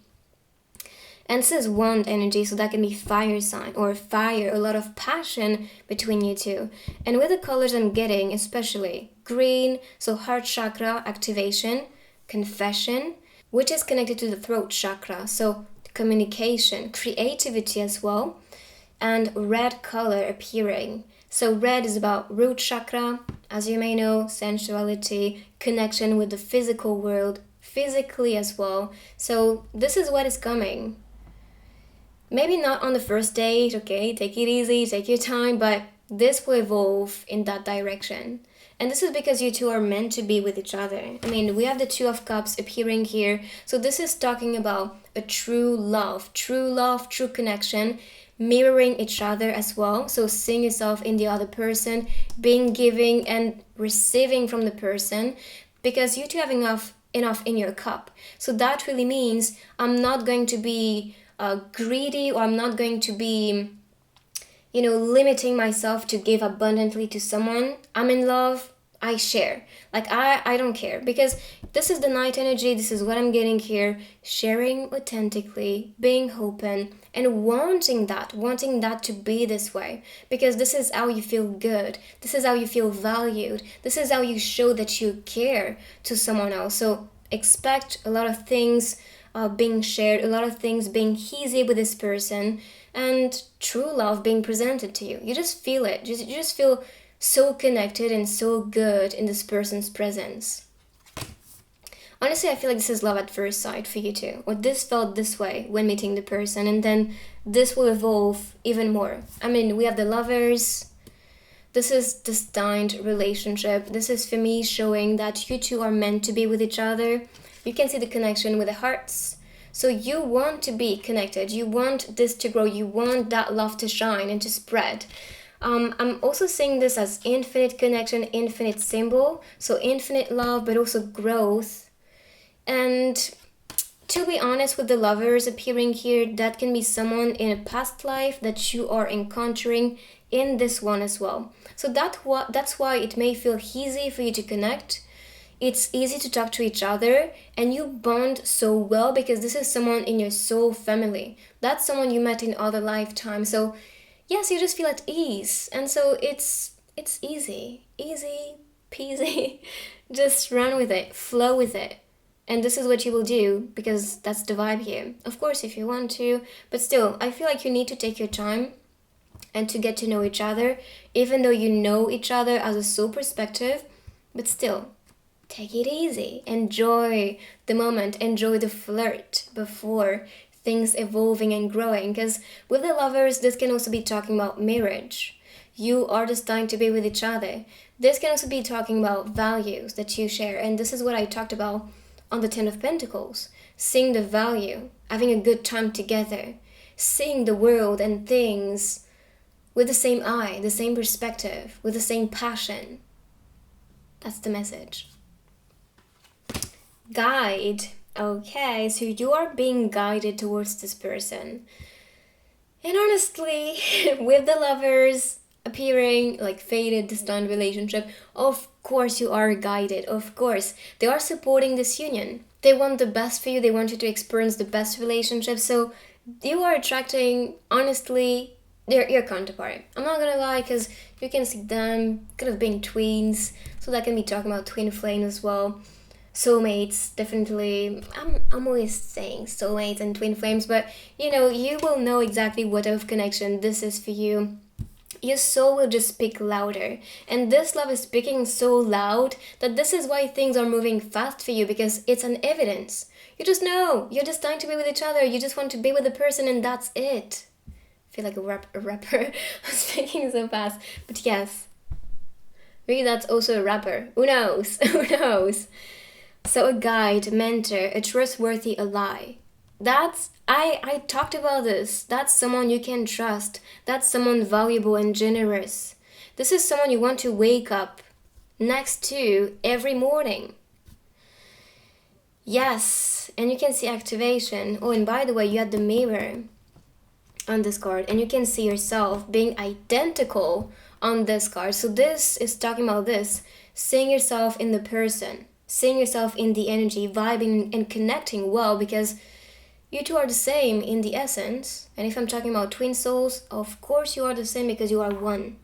Speaker 1: And this is wand energy, so that can be fire sign or fire, a lot of passion between you two. And with the colors I'm getting, especially green, so heart chakra activation, confession, which is connected to the throat chakra, so communication, creativity as well, and red color appearing. So red is about root chakra, as you may know, sensuality, connection with the physical world, physically as well. So this is what is coming. Maybe not on the first date, okay? Take it easy, take your time, but this will evolve in that direction. And this is because you two are meant to be with each other. I mean, we have the Two of Cups appearing here. So this is talking about a true love, true connection, mirroring each other as well. So seeing yourself in the other person, being giving and receiving from the person, because you two have enough in your cup. So that really means I'm not going to be greedy, or I'm not going to be, limiting myself to give abundantly to someone. I'm in love, I share. Like, I don't care, because this is the Knight energy. This is what I'm getting here. Sharing authentically, being open, and wanting that to be this way, because this is how you feel good. This is how you feel valued. This is how you show that you care to someone else. So expect a lot of things being shared, a lot of things being easy with this person, and true love being presented to you. You just feel it. You just feel so connected and so good in this person's presence. Honestly, I feel like this is love at first sight for you too. Or this felt this way when meeting the person, and then this will evolve even more. I mean, we have the Lovers. This is destined relationship. This is for me showing that you two are meant to be with each other. You can see the connection with the hearts. So you want to be connected. You want this to grow. You want that love to shine and to spread. I'm also seeing this as infinite connection, infinite symbol. So infinite love, but also growth. And to be honest, with the Lovers appearing here, that can be someone in a past life that you are encountering in this one as well. So that's why it may feel easy for you to connect. It's easy to talk to each other, and you bond so well because this is someone in your soul family. That's someone you met in other lifetimes. So yes, you just feel at ease. And so it's easy peasy. Just run with it, flow with it. And this is what you will do, because that's the vibe here. Of course, if you want to, but still, I feel like you need to take your time and to get to know each other, even though you know each other as a soul perspective, but still, take it easy. Enjoy the moment, enjoy the flirt before things evolving and growing, because with the Lovers, this can also be talking about marriage. You are destined to be with each other. This can also be talking about values that you share, and this is what I talked about on the Ten of Pentacles. Seeing the value, having a good time together, seeing the world and things with the same eye, the same perspective, with the same passion. That's the message. Guide. Okay, so you are being guided towards this person. And honestly, with the Lovers appearing like faded, distant relationship, of course you are guided. Of course, they are supporting this union. They want the best for you. They want you to experience the best relationship. So you are attracting, honestly, your counterpart. I'm not gonna lie, because you can see them kind of being twins. So that can be talking about twin flame as well. Soulmates, definitely. I'm always saying soulmates and twin flames, but you will know exactly what type of connection this is for you. Your soul will just speak louder, and this love is speaking so loud that this is why things are moving fast for you, because it's an evidence. You just know you're destined to be with each other. You just want to be with the person, and that's it. I feel like a rapper. I'm speaking so fast, but yes, maybe that's also a rapper. Who knows? Who knows? So a guide, mentor, a trustworthy ally. I talked about this. That's someone you can trust. That's someone valuable and generous. This is someone you want to wake up next to every morning. Yes, and you can see activation. Oh, and by the way, you had the Mirror on this card, and you can see yourself being identical on this card. So this is talking about this, seeing yourself in the person, seeing yourself in the energy, vibing and connecting well, because you two are the same in the essence. And if I'm talking about twin souls, of course you are the same, because you are one.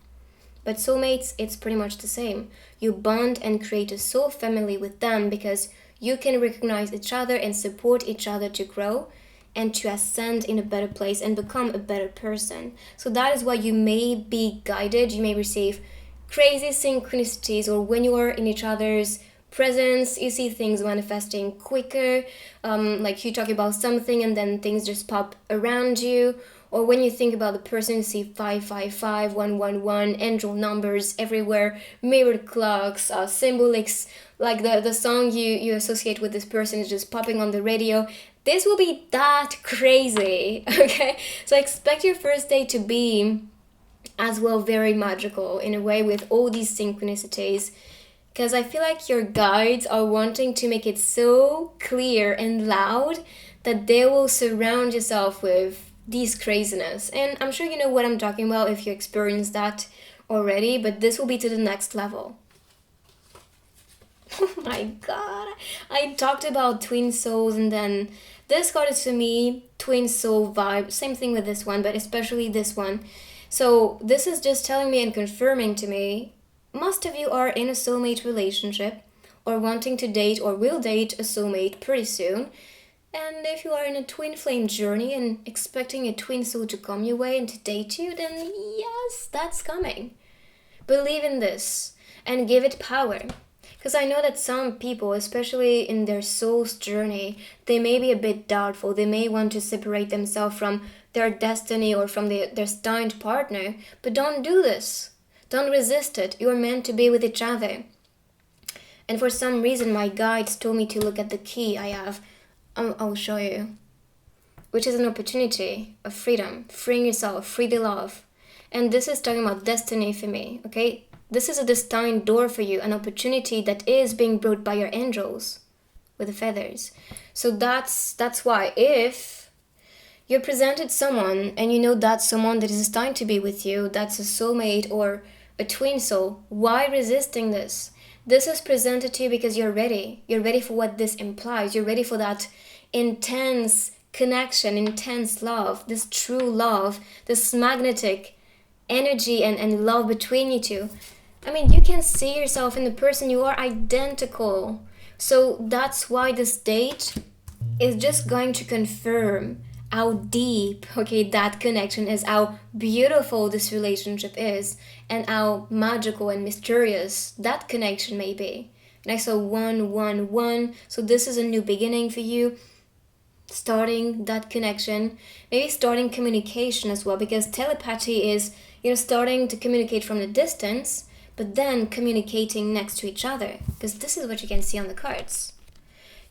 Speaker 1: But soulmates, it's pretty much the same. You bond and create a soul family with them because you can recognize each other and support each other to grow. and to ascend in a better place and become a better person. So that is why you may be guided, you may receive crazy synchronicities, or when you are in each other's presence, you see things manifesting quicker, like you talk about something and then things just pop around you. Or when you think about the person, you see 555, 111, angel numbers everywhere, mirrored clocks, symbolics, like the song you associate with this person is just popping on the radio. This will be that crazy, okay? So expect your first day to be as well very magical in a way, with all these synchronicities, because I feel like your guides are wanting to make it so clear and loud that they will surround yourself with these craziness. And I'm sure you know what I'm talking about if you experienced that already, but this will be to the next level. Oh my god, I talked about twin souls, and then this card is for me twin soul vibe. Same thing with this one, but especially this one. So this is just telling me and confirming to me, most of you are in a soulmate relationship, or wanting to date or will date a soulmate pretty soon. And if you are in a twin flame journey and expecting a twin soul to come your way and to date you, then yes, that's coming. Believe in this and give it power. Because I know that some people, especially in their soul's journey, they may be a bit doubtful. They may want to separate themselves from their destiny or from their destined partner. But don't do this. Don't resist it. You are meant to be with each other. And for some reason, my guides told me to look at the key I have. I'll show you. Which is an opportunity of freedom. Freeing yourself, free the love. And this is talking about destiny for me, okay? This is a destined door for you, an opportunity that is being brought by your angels with the feathers. So that's why if you're presented someone and you know that's someone that is destined to be with you, that's a soulmate or a twin soul, why resisting this? This is presented to you because you're ready. You're ready for what this implies. You're ready for that intense connection, intense love, this true love, this magnetic energy and love between you two. I mean, you can see yourself in the person. You are identical. So that's why this date is just going to confirm how deep, okay, that connection is, how beautiful this relationship is, and how magical and mysterious that connection may be. And I saw 111, so this is a new beginning for you, starting that connection, maybe starting communication as well, because telepathy is, starting to communicate from the distance, but then communicating next to each other, because this is what you can see on the cards.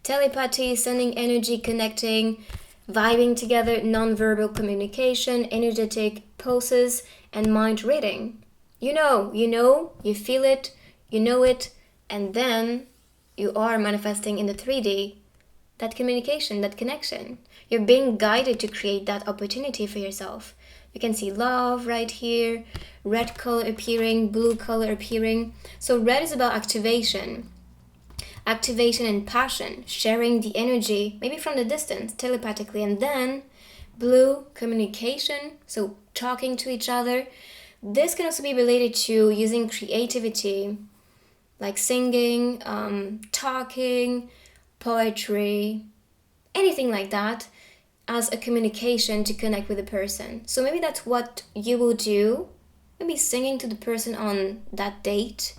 Speaker 1: Telepathy, sending energy, connecting, vibing together, non-verbal communication, energetic pulses, and mind reading. You feel it, you know it, and then you are manifesting in the 3D that communication, that connection. You're being guided to create that opportunity for yourself. You can see love right here, red color appearing, blue color appearing. So red is about activation and passion, sharing the energy, maybe from the distance, telepathically, and then blue, communication, so talking to each other. This can also be related to using creativity, like singing, talking, poetry, anything like that, as a communication to connect with a person. So maybe that's what you will do, maybe singing to the person on that date.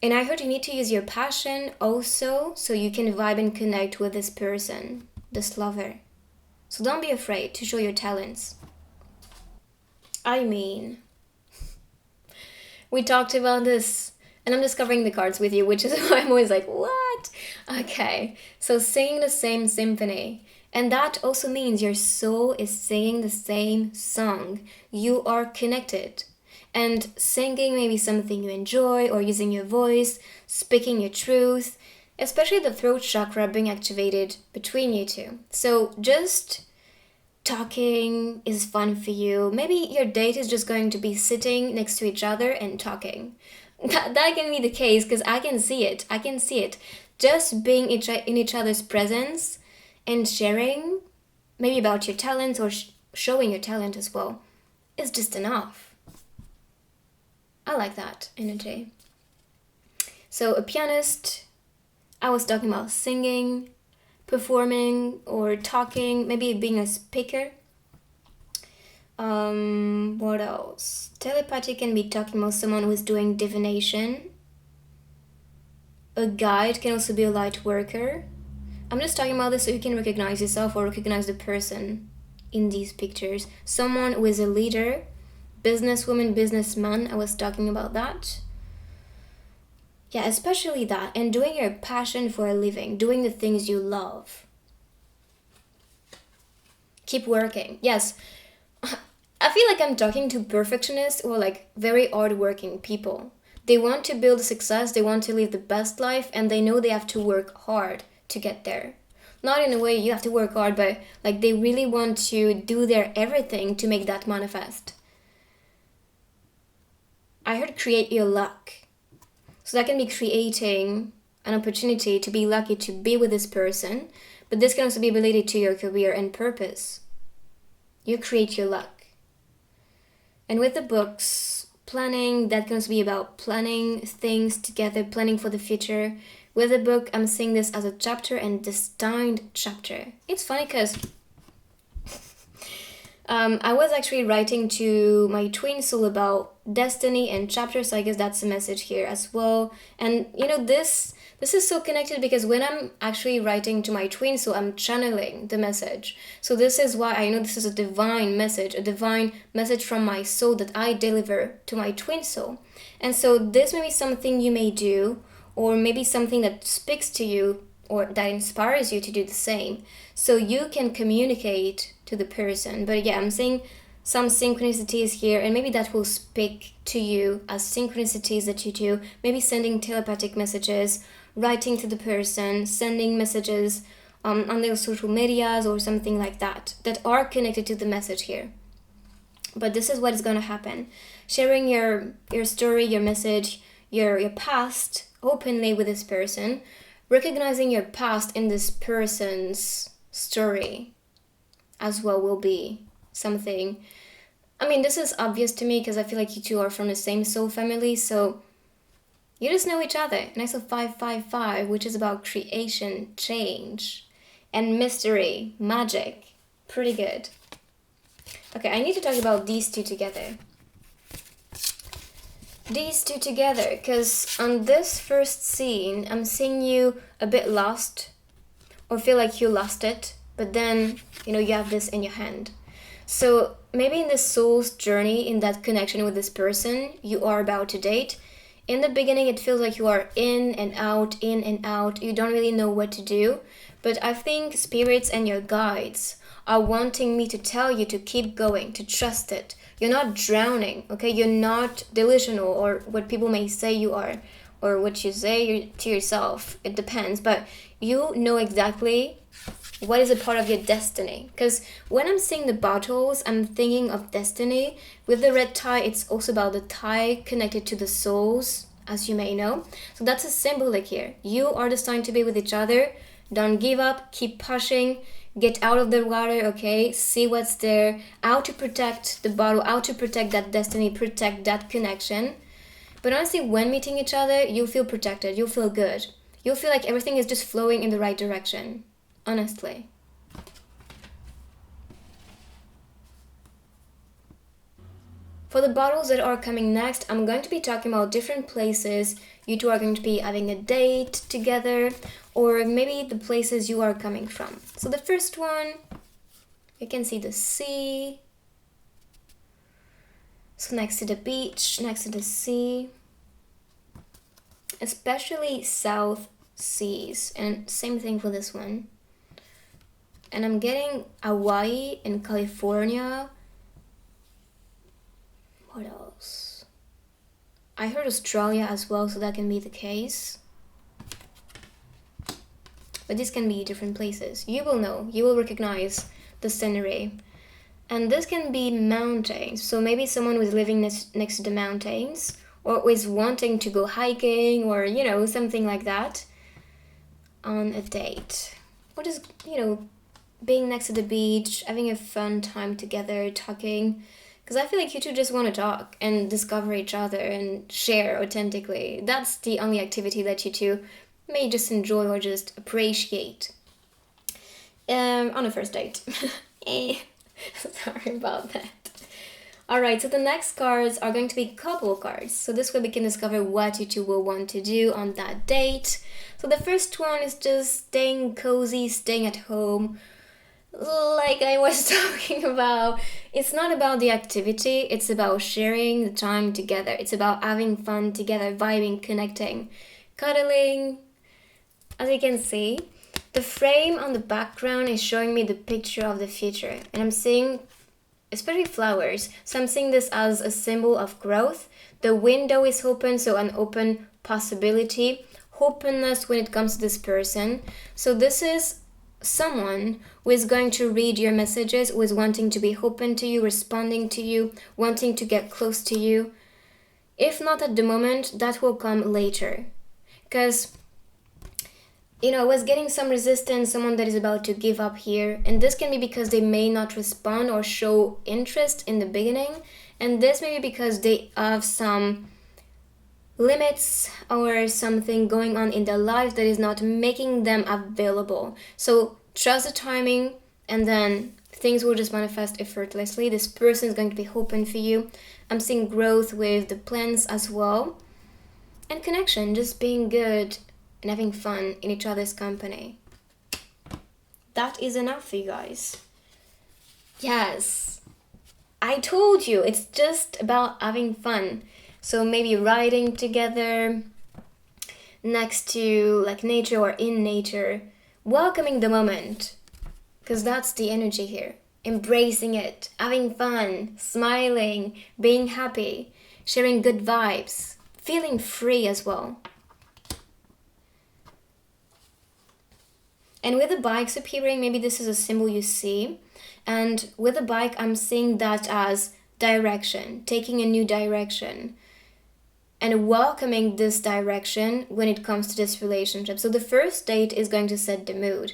Speaker 1: And I heard you need to use your passion also, so you can vibe and connect with this person, this lover. So don't be afraid to show your talents. I mean, we talked about this, and I'm discovering the cards with you, which is why I'm always like, what? Okay, so singing the same symphony. And that also means your soul is singing the same song. You are connected. And singing may be something you enjoy, or using your voice, speaking your truth, especially the throat chakra being activated between you two. So just talking is fun for you. Maybe your date is just going to be sitting next to each other and talking. That can be the case, because I can see it. Just being in each other's presence and sharing maybe about your talents, or showing your talent as well, is just enough. I like that energy. So a pianist, I was talking about singing, performing or talking, maybe being a speaker. What else? Telepathy can be talking about someone who is doing divination. A guide can also be a light worker. I'm just talking about this so you can recognize yourself or recognize the person in these pictures. Someone who is a leader, businesswoman, businessman, I was talking about that. Yeah, especially that. And doing your passion for a living, doing the things you love. Keep working. Yes, I feel like I'm talking to perfectionists or like very hardworking people. They want to build success, they want to live the best life, and they know they have to work hard to get there. Not in a way you have to work hard, but like they really want to do their everything to make that manifest. I heard create your luck. So that can be creating an opportunity to be lucky to be with this person, but this can also be related to your career and purpose. You create your luck. And with the books, planning, that can also be about planning things together, planning for the future. With the book, I'm seeing this as a chapter and destined chapter. It's funny because I was actually writing to my twin soul about destiny and chapter, so I guess that's a message here as well. And you know, this is so connected because when I'm actually writing to my twin soul, I'm channeling the message. So this is why I know this is a divine message from my soul that I deliver to my twin soul. And so this may be something you may do, or maybe something that speaks to you or that inspires you to do the same. So you can communicate to the person. But yeah, I'm seeing some synchronicities here, and maybe that will speak to you as synchronicities that you do. Maybe sending telepathic messages, writing to the person, sending messages on their social medias or something like that are connected to the message here. But this is what is going to happen. Sharing your story, your message, your past openly with this person, recognizing your past in this person's story as well will be something. I mean, this is obvious to me because I feel like you two are from the same soul family, so you just know each other. And I saw 555, which is about creation, change, and mystery, magic. Pretty good. Okay, I need to talk about these two together. These two together, because on this first scene, I'm seeing you a bit lost, or feel like you lost it, but then, you know, you have this in your hand. So maybe in this soul's journey, in that connection with this person you are about to date, in the beginning it feels like you are in and out, you don't really know what to do, but I think spirits and your guides are wanting me to tell you to keep going, to trust it. You're not drowning, okay? You're not delusional or what people may say you are, or what you say to yourself. It depends, but you know exactly what is a part of your destiny. Because when I'm seeing the bottles, I'm thinking of destiny. With the red tie, it's also about the tie connected to the souls, as you may know. So that's a symbolic here. You are destined to be with each other. Don't give up, keep pushing. Get out of the water, okay? See what's there. How to protect the bottle, how to protect that destiny, protect that connection. But honestly, when meeting each other, you'll feel protected, you'll feel good. You'll feel like everything is just flowing in the right direction. Honestly. For the bottles that are coming next, I'm going to be talking about different places you two are going to be having a date together, or maybe the places you are coming from. So the first one, you can see the sea. So next to the beach, next to the sea, especially South Seas, and same thing for this one. And I'm getting Hawaii and California. What else? I heard Australia as well, so that can be the case. But these can be different places. You will know, you will recognize the scenery. And this can be mountains. So maybe someone who is living next to the mountains, or who is wanting to go hiking, or, you know, something like that on a date. Or just, you know, being next to the beach, having a fun time together, talking. Because I feel like you two just want to talk and discover each other and share authentically. That's the only activity that you two may just enjoy or just appreciate. On a first date. Sorry about that. Alright, so the next cards are going to be couple cards. So this way we can discover what you two will want to do on that date. So the first one is just staying cozy, staying at home. Like I was talking about, it's not about the activity, it's about sharing the time together. It's about having fun together, vibing, connecting, cuddling. As you can see, the frame on the background is showing me the picture of the future. And I'm seeing especially flowers. So I'm seeing this as a symbol of growth. The window is open, so an open possibility. Openness when it comes to this person. So this is someone who is going to read your messages, who is wanting to be open to you, responding to you, wanting to get close to you. If not at the moment, that will come later. Because I was getting some resistance, someone that is about to give up here. And this can be because they may not respond or show interest in the beginning. And this may be because they have some limits or something going on in their life that is not making them available. So trust the timing and then things will just manifest effortlessly. This person is going to be open for you. I'm seeing growth with the plans as well. And connection, just being good and having fun in each other's company. That is enough for you guys. Yes, I told you, it's just about having fun. So maybe riding together next to like nature or in nature, welcoming the moment, because that's the energy here. Embracing it, having fun, smiling, being happy, sharing good vibes, feeling free as well. And with the bikes appearing, maybe this is a symbol you see. And with the bike, I'm seeing that as direction, taking a new direction. And welcoming this direction when it comes to this relationship. So the first date is going to set the mood.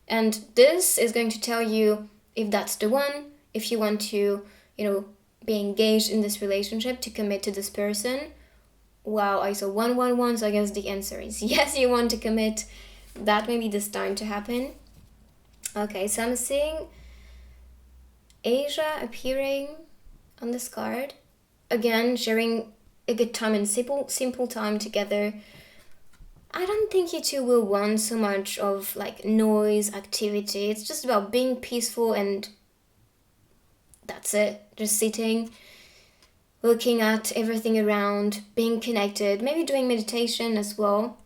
Speaker 1: And this is going to tell you if that's the one, if you want to, be engaged in this relationship, to commit to this person. Wow, I saw 111, so I guess the answer is yes, you want to commit. That may be this time to happen. Okay, so I'm seeing Asia appearing on this card. Again, sharing a good time and simple time together. I don't think you two will want so much of like noise, activity. It's just about being peaceful and that's it. Just sitting, looking at everything around, being connected, maybe doing meditation as well.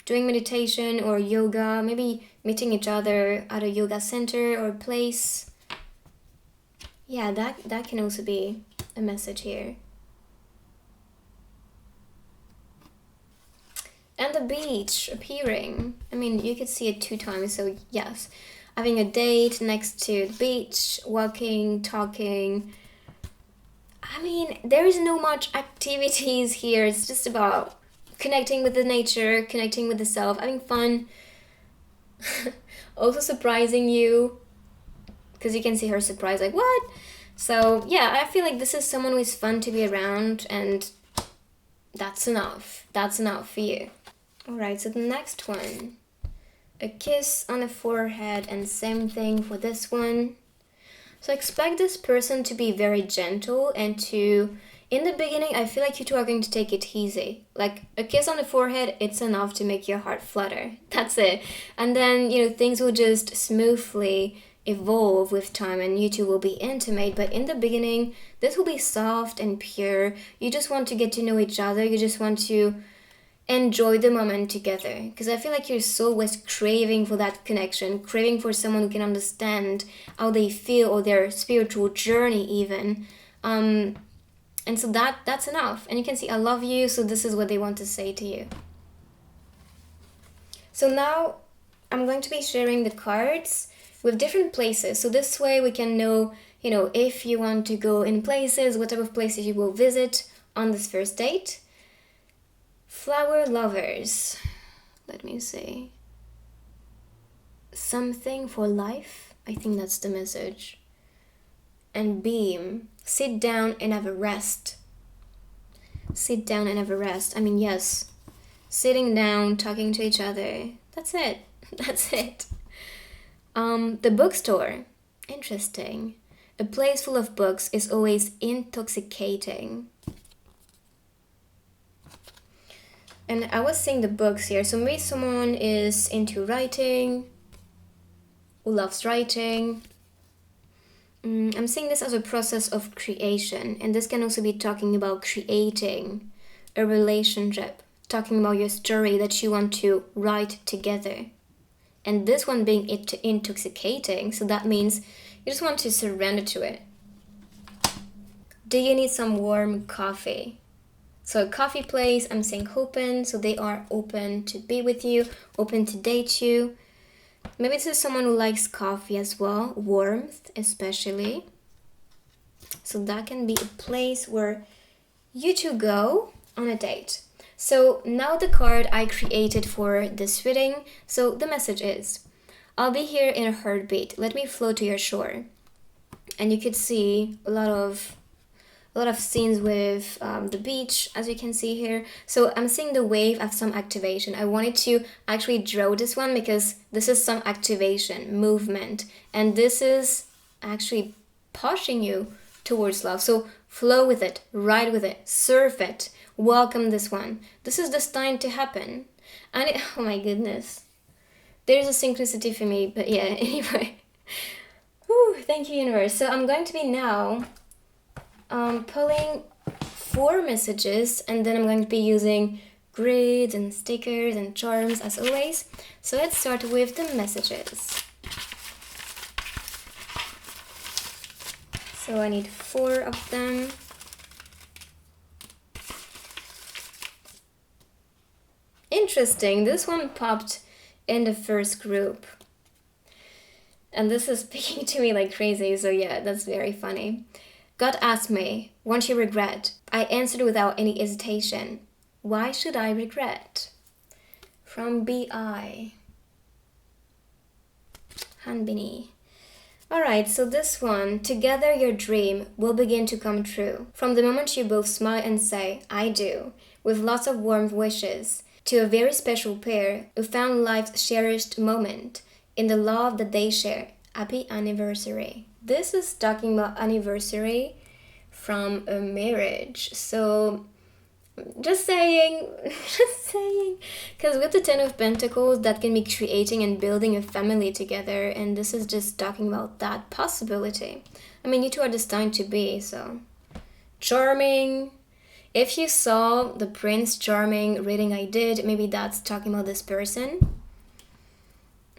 Speaker 1: Doing meditation or yoga, maybe meeting each other at a yoga center or place. Yeah, that can also be a message here. And the beach appearing. I mean, you could see it 2 times, so yes. Having a date next to the beach, walking, talking. I mean, there is no much activities here. It's just about connecting with the nature, connecting with the self, having fun. Also surprising you. Because you can see her surprised, like, what? So, yeah, I feel like this is someone who is fun to be around, and that's enough. That's enough for you. Alright, so the next one. A kiss on the forehead, and same thing for this one. So expect this person to be very gentle and to... In the beginning, I feel like you two are going to take it easy. Like, a kiss on the forehead, it's enough to make your heart flutter. That's it. And then, things will just smoothly evolve with time and you two will be intimate. But in the beginning, this will be soft and pure. You just want to get to know each other. You just want to enjoy the moment together. Because I feel like your soul was craving for that connection, craving for someone who can understand how they feel or their spiritual journey even. And so that's enough. And you can see, I love you, so this is what they want to say to you. So now I'm going to be sharing the cards with different places. So this way we can know, if you want to go in places, what type of places you will visit on this first date. Flower lovers. Let me see. Something for life. I think that's the message. And beam. Sit down and have a rest. Sit down and have a rest. I mean, yes. Sitting down, talking to each other. That's it. That's it. The bookstore. Interesting. A place full of books is always intoxicating. And I was seeing the books here, so maybe someone is into writing, who loves writing. I'm seeing this as a process of creation, and this can also be talking about creating a relationship, talking about your story that you want to write together. And this one being intoxicating, so that means you just want to surrender to it. Do you need some warm coffee? So a coffee place, I'm saying open, so they are open to be with you, open to date you. Maybe this is someone who likes coffee as well, warmth especially. So that can be a place where you two go on a date. So now the card I created for this reading. So the message is, I'll be here in a heartbeat. Let me flow to your shore. And you could see a lot of scenes with the beach, as you can see here. So I'm seeing the wave of some activation. I wanted to actually draw this one because this is some activation, movement. And this is actually pushing you towards love. So flow with it, ride with it, surf it, welcome this one. This is destined to happen. And oh my goodness. There's a synchronicity for me, but yeah, anyway. Whew, thank you, universe. So I'm going to be now pulling 4 messages, and then I'm going to be using grids and stickers and charms as always. So let's start with the messages. So I need 4 of them. Interesting, this one popped in the first group. And this is speaking to me like crazy, so yeah, that's very funny. God asked me, won't you regret? I answered without any hesitation. Why should I regret? From B.I. Hanbini. Alright, so this one, together your dream will begin to come true. From the moment you both smile and say, I do, with lots of warm wishes, to a very special pair who found life's cherished moment in the love that they share. Happy anniversary. This is talking about anniversary from a marriage. So just saying, because with the 10 of Pentacles, that can be creating and building a family together, and this is just talking about that possibility. I mean, you two are destined to be, so charming. If you saw the Prince Charming reading I did, maybe that's talking about this person.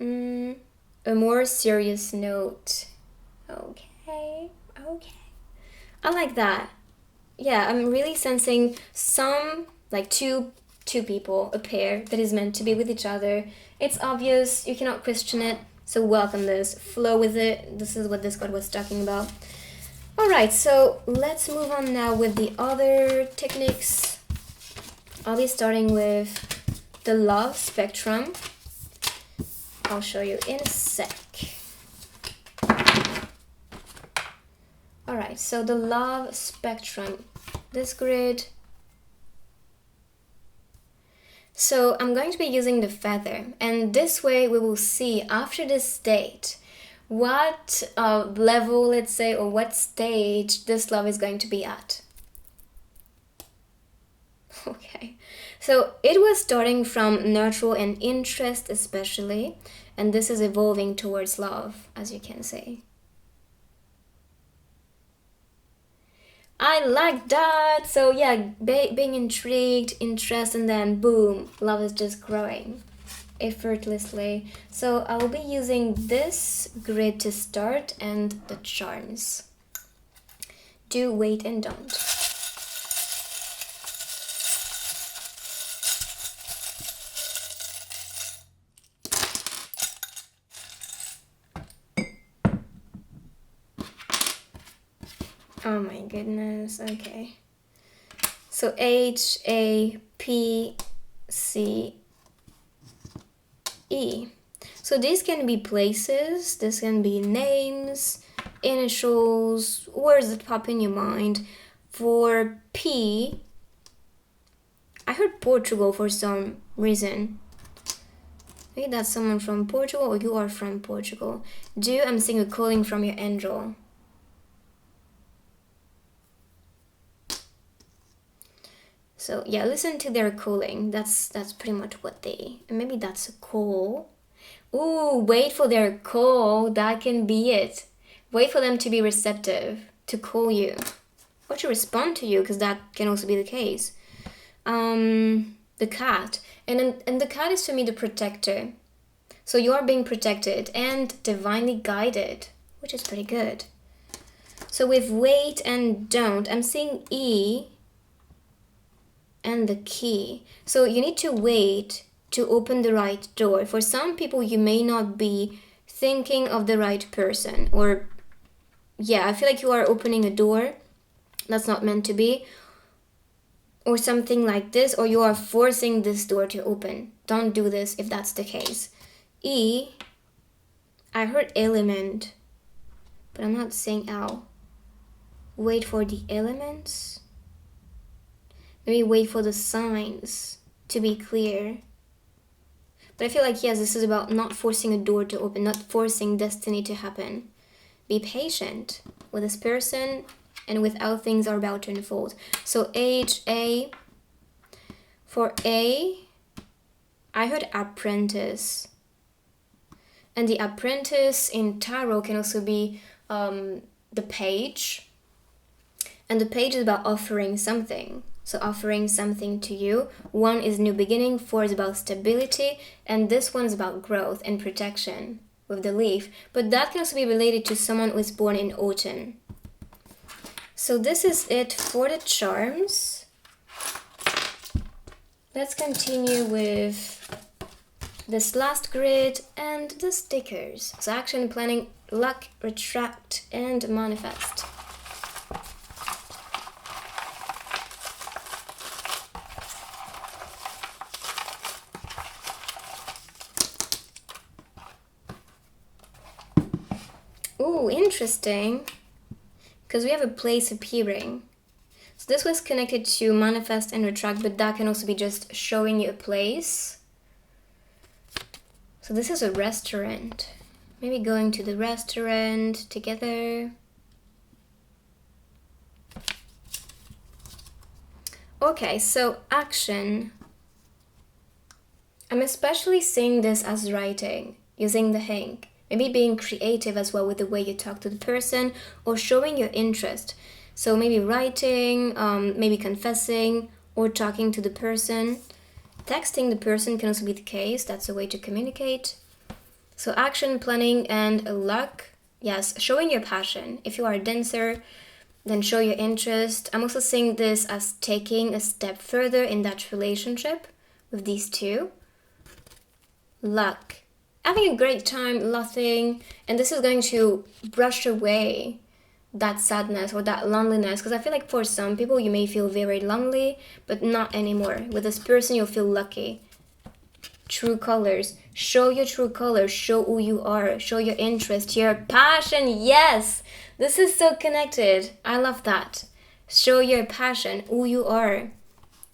Speaker 1: A more serious note. Okay. I like that. Yeah, I'm really sensing some, like two people, a pair that is meant to be with each other. It's obvious, you cannot question it, so welcome this, flow with it. This is what this card was talking about. Alright, so let's move on now with the other techniques. I'll be starting with the love spectrum. I'll show you in a sec. Alright, so the love spectrum, this grid. So I'm going to be using the feather, and this way we will see after this date what level, let's say, or what stage this love is going to be at. Okay, so it was starting from neutral and interest especially, and this is evolving towards love, as you can see. I like that. So yeah, being intrigued, interest, and then boom, love is just growing effortlessly. So I'll be using this grid to start and the charms. Do, wait, and don't. Oh my goodness, okay. So H-A-P-C-E. So these can be places, this can be names, initials, words that pop in your mind. For P, I heard Portugal for some reason. Maybe that's someone from Portugal or you are from Portugal. I'm seeing a calling from your angel. So yeah, listen to their calling. That's pretty much what they... And maybe that's a call. Ooh, wait for their call. That can be it. Wait for them to be receptive, to call you. Or to respond to you, because that can also be the case. The cat. And the cat is to me the protector. So you are being protected and divinely guided, which is pretty good. So with wait and don't, I'm seeing E and the key. So you need to wait to open the right door. For some people, you may not be thinking of the right person. Or, yeah, I feel like you are opening a door that's not meant to be. Or something like this. Or you are forcing this door to open. Don't do this if that's the case. E, I heard element, but I'm not saying ow. Wait for the elements. Maybe wait for the signs to be clear. But I feel like, yes, this is about not forcing a door to open, not forcing destiny to happen. Be patient with this person and with how things are about to unfold. So A. For A, I heard apprentice. And the apprentice in tarot can also be the page. And the page is about offering something. So offering something to you. 1 is new beginning, 4 is about stability, and this one is about growth and protection with the leaf. But that can also be related to someone who was born in autumn. So this is it for the charms. Let's continue with this last grid and the stickers. So action, planning, luck, retract, and manifest. Ooh, interesting. Because we have a place appearing. So this was connected to manifest and retract, but that can also be just showing you a place. So this is a restaurant. Maybe going to the restaurant together. Okay, so action. I'm especially seeing this as writing, using the ink. Maybe being creative as well with the way you talk to the person or showing your interest. So maybe writing, maybe confessing or talking to the person. Texting the person can also be the case. That's a way to communicate. So action, planning, and luck. Yes, showing your passion. If you are a dancer, then show your interest. I'm also seeing this as taking a step further in that relationship with these two. Luck. Having a great time, laughing, and this is going to brush away that sadness or that loneliness, because I feel like for some people you may feel very lonely, but not anymore. With this person you'll feel lucky. True colors. Show your true colors. Show who you are. Show your interest, your passion. Yes, this is so connected. I love that. Show your passion, who you are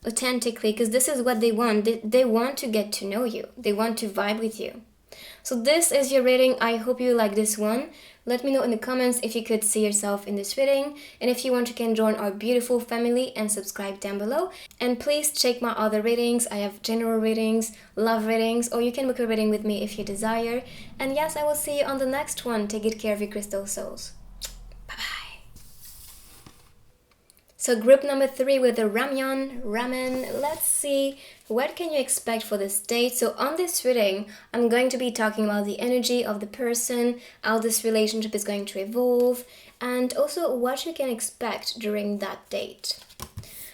Speaker 1: authentically, because this is what they want. They want to get to know you. They want to vibe with you. So this is your reading. I hope you like this one. Let me know in the comments if you could see yourself in this reading. And if you want, you can join our beautiful family and subscribe down below. And please check my other readings. I have general readings, love readings, or you can book a reading with me if you desire. And yes, I will see you on the next one. Take good care of your crystal souls. Bye-bye. So group number 3 with the ramen. Let's see, what can you expect for this date? So on this reading, I'm going to be talking about the energy of the person, how this relationship is going to evolve, and also what you can expect during that date.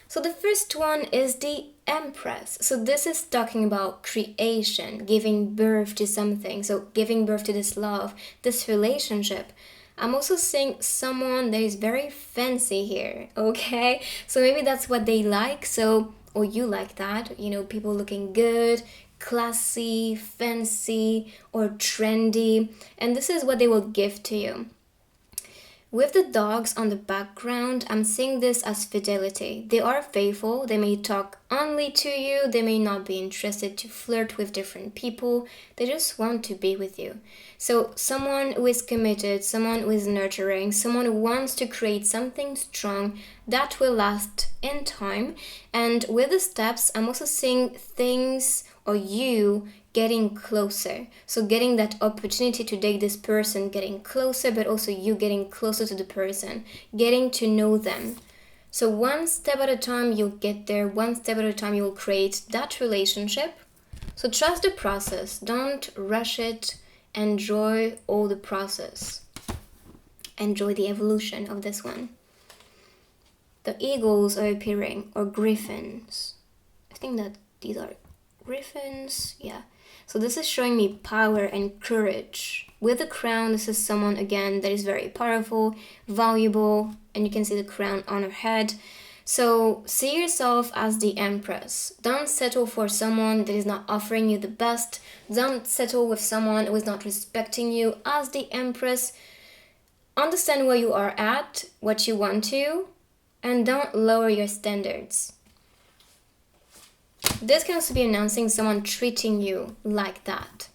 Speaker 1: So the first one is the Empress. So this is talking about creation, giving birth to something. So giving birth to this love, this relationship. I'm also seeing someone that is very fancy here, okay? So maybe that's what they like, or you like that, you know, people looking good, classy, fancy, or trendy, and this is what they will give to you. With the dogs on the background, I'm seeing this as fidelity. They are faithful. They may talk only to you. They may not be interested to flirt with different people. They just want to be with you. So someone who is committed, someone who is nurturing, someone who wants to create something strong that will last in time. And with the steps, I'm also seeing things or you getting closer. So getting that opportunity to date this person, getting closer, but also you getting closer to the person, getting to know them. So one step at a time, you'll get there. One step at a time, you'll create that relationship. So trust the process. Don't rush it. Enjoy all the process. Enjoy the evolution of this one. The eagles are appearing, or griffins. I think that these are griffins. Yeah. So this is showing me power and courage. With the crown, this is someone, again, that is very powerful, valuable, and you can see the crown on her head. So see yourself as the empress. Don't settle for someone that is not offering you the best. Don't settle with someone who is not respecting you. As the empress, understand where you are at, what you want to, and don't lower your standards. This can also be announcing someone treating you like that.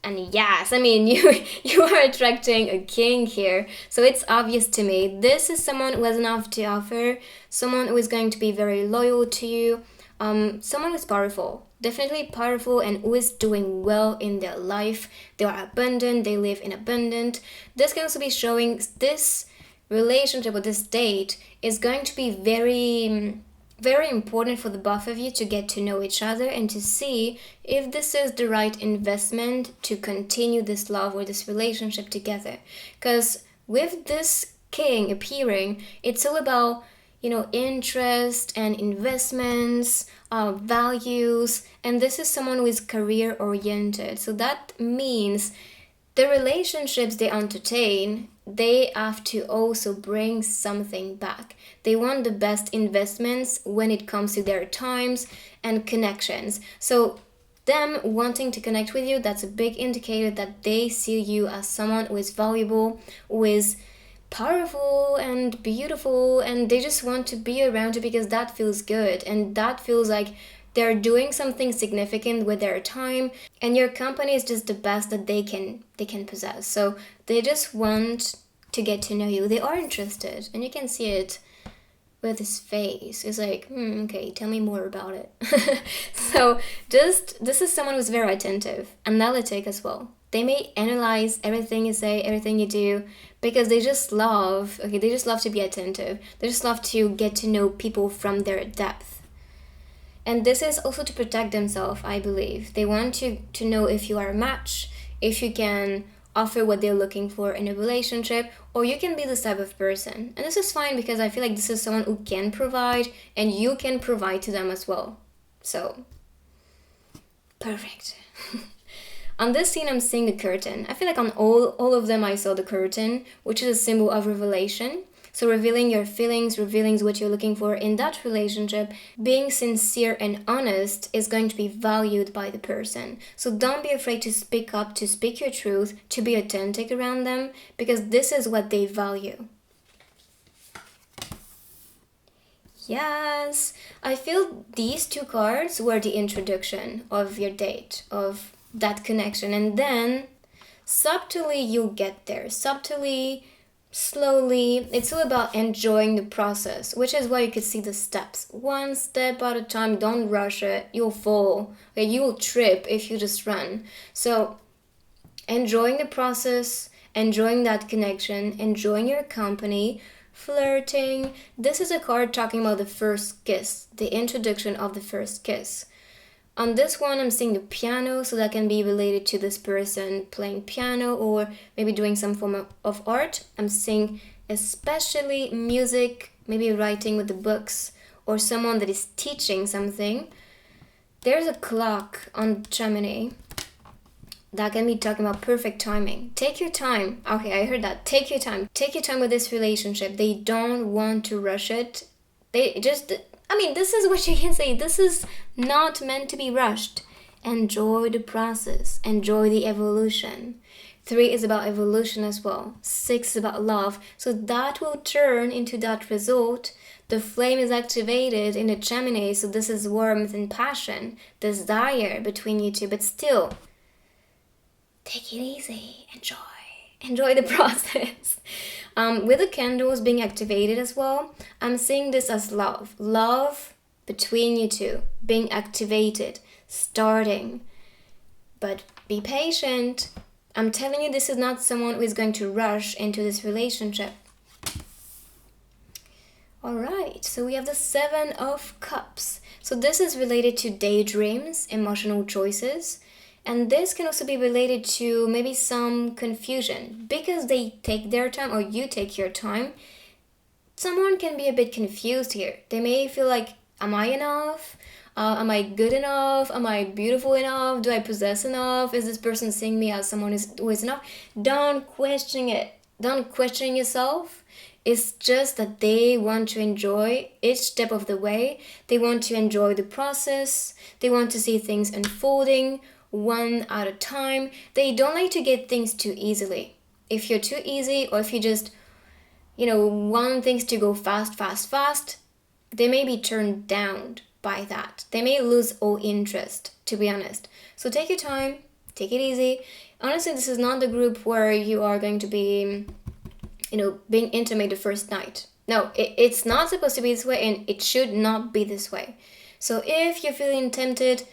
Speaker 1: And yes, I mean, you are attracting a king here. So it's obvious to me. This is someone who has enough to offer. Someone who is going to be very loyal to you. Someone who is powerful. Definitely powerful and who is doing well in their life. They are abundant. They live in abundance. This can also be showing this relationship or this date is going to be very important for the both of you to get to know each other and to see if this is the right investment to continue this love or this relationship together. Because with this king appearing, it's all about, interest and investments, values, and this is someone who is career oriented. So that means the relationships they entertain, they have to also bring something back. They want the best investments when it comes to their times and connections. So them wanting to connect with you, that's a big indicator that they see you as someone who is valuable, who is powerful and beautiful, and they just want to be around you because that feels good and that feels like they're doing something significant with their time, and your company is just the best that they can possess. So they just want to get to know you. They are interested, and you can see it with his face. It's like, okay, tell me more about it. So this is someone who's very attentive, analytic as well. They may analyze everything you say, everything you do, because they just love to be attentive. They just love to get to know people from their depth. And this is also to protect themselves, I believe. They want to know if you are a match, if you can offer what they're looking for in a relationship, or you can be this type of person. And this is fine because I feel like this is someone who can provide and you can provide to them as well. So, perfect. On this scene, I'm seeing the curtain. I feel like on all of them, I saw the curtain, which is a symbol of revelation. So revealing your feelings, revealing what you're looking for in that relationship, being sincere and honest is going to be valued by the person. So don't be afraid to speak up, to speak your truth, to be authentic around them, because this is what they value. Yes, I feel these two cards were the introduction of your date, of that connection. And then subtly you'll get there. Subtly, slowly, it's all about enjoying the process, which is why you could see the steps. One step at a time, don't rush it, you'll fall, you'll trip if you just run. So enjoying the process, enjoying that connection, enjoying your company, flirting. This is a card talking about the first kiss, the introduction of the first kiss. On this one, I'm seeing the piano, so that can be related to this person playing piano or maybe doing some form of art. I'm seeing especially music, maybe writing with the books, or someone that is teaching something. There's a clock on the chimney that can be talking about perfect timing. Take your time. Okay, I heard that. Take your time. Take your time with this relationship. They don't want to rush it. This is what you can say. This is not meant to be rushed. Enjoy the process. Enjoy the evolution. 3 is about evolution as well. 6 is about love. So that will turn into that result. The flame is activated in the Gemini, so this is warmth and passion, desire between you two. But still, take it easy. Enjoy the process. With the candles being activated as well, I'm seeing this as love. Love between you two being activated, starting. But be patient. I'm telling you, this is not someone who is going to rush into this relationship. Alright, so we have the 7 of Cups. So this is related to daydreams, emotional choices. And this can also be related to maybe some confusion. Because they take their time, or you take your time, someone can be a bit confused here. They may feel like, am I enough? Am I good enough? Am I beautiful enough? Do I possess enough? Is this person seeing me as someone who is enough? Don't question it. Don't question yourself. It's just that they want to enjoy each step of the way. They want to enjoy the process. They want to see things unfolding one at a time. They don't like to get things too easily. If you're too easy, or if you just, want things to go fast, they may be turned down by that. They may lose all interest, to be honest. So take your time, take it easy. Honestly, this is not the group where you are going to be, being intimate the first night. No, it's not supposed to be this way, and it should not be this way. So if you're feeling tempted,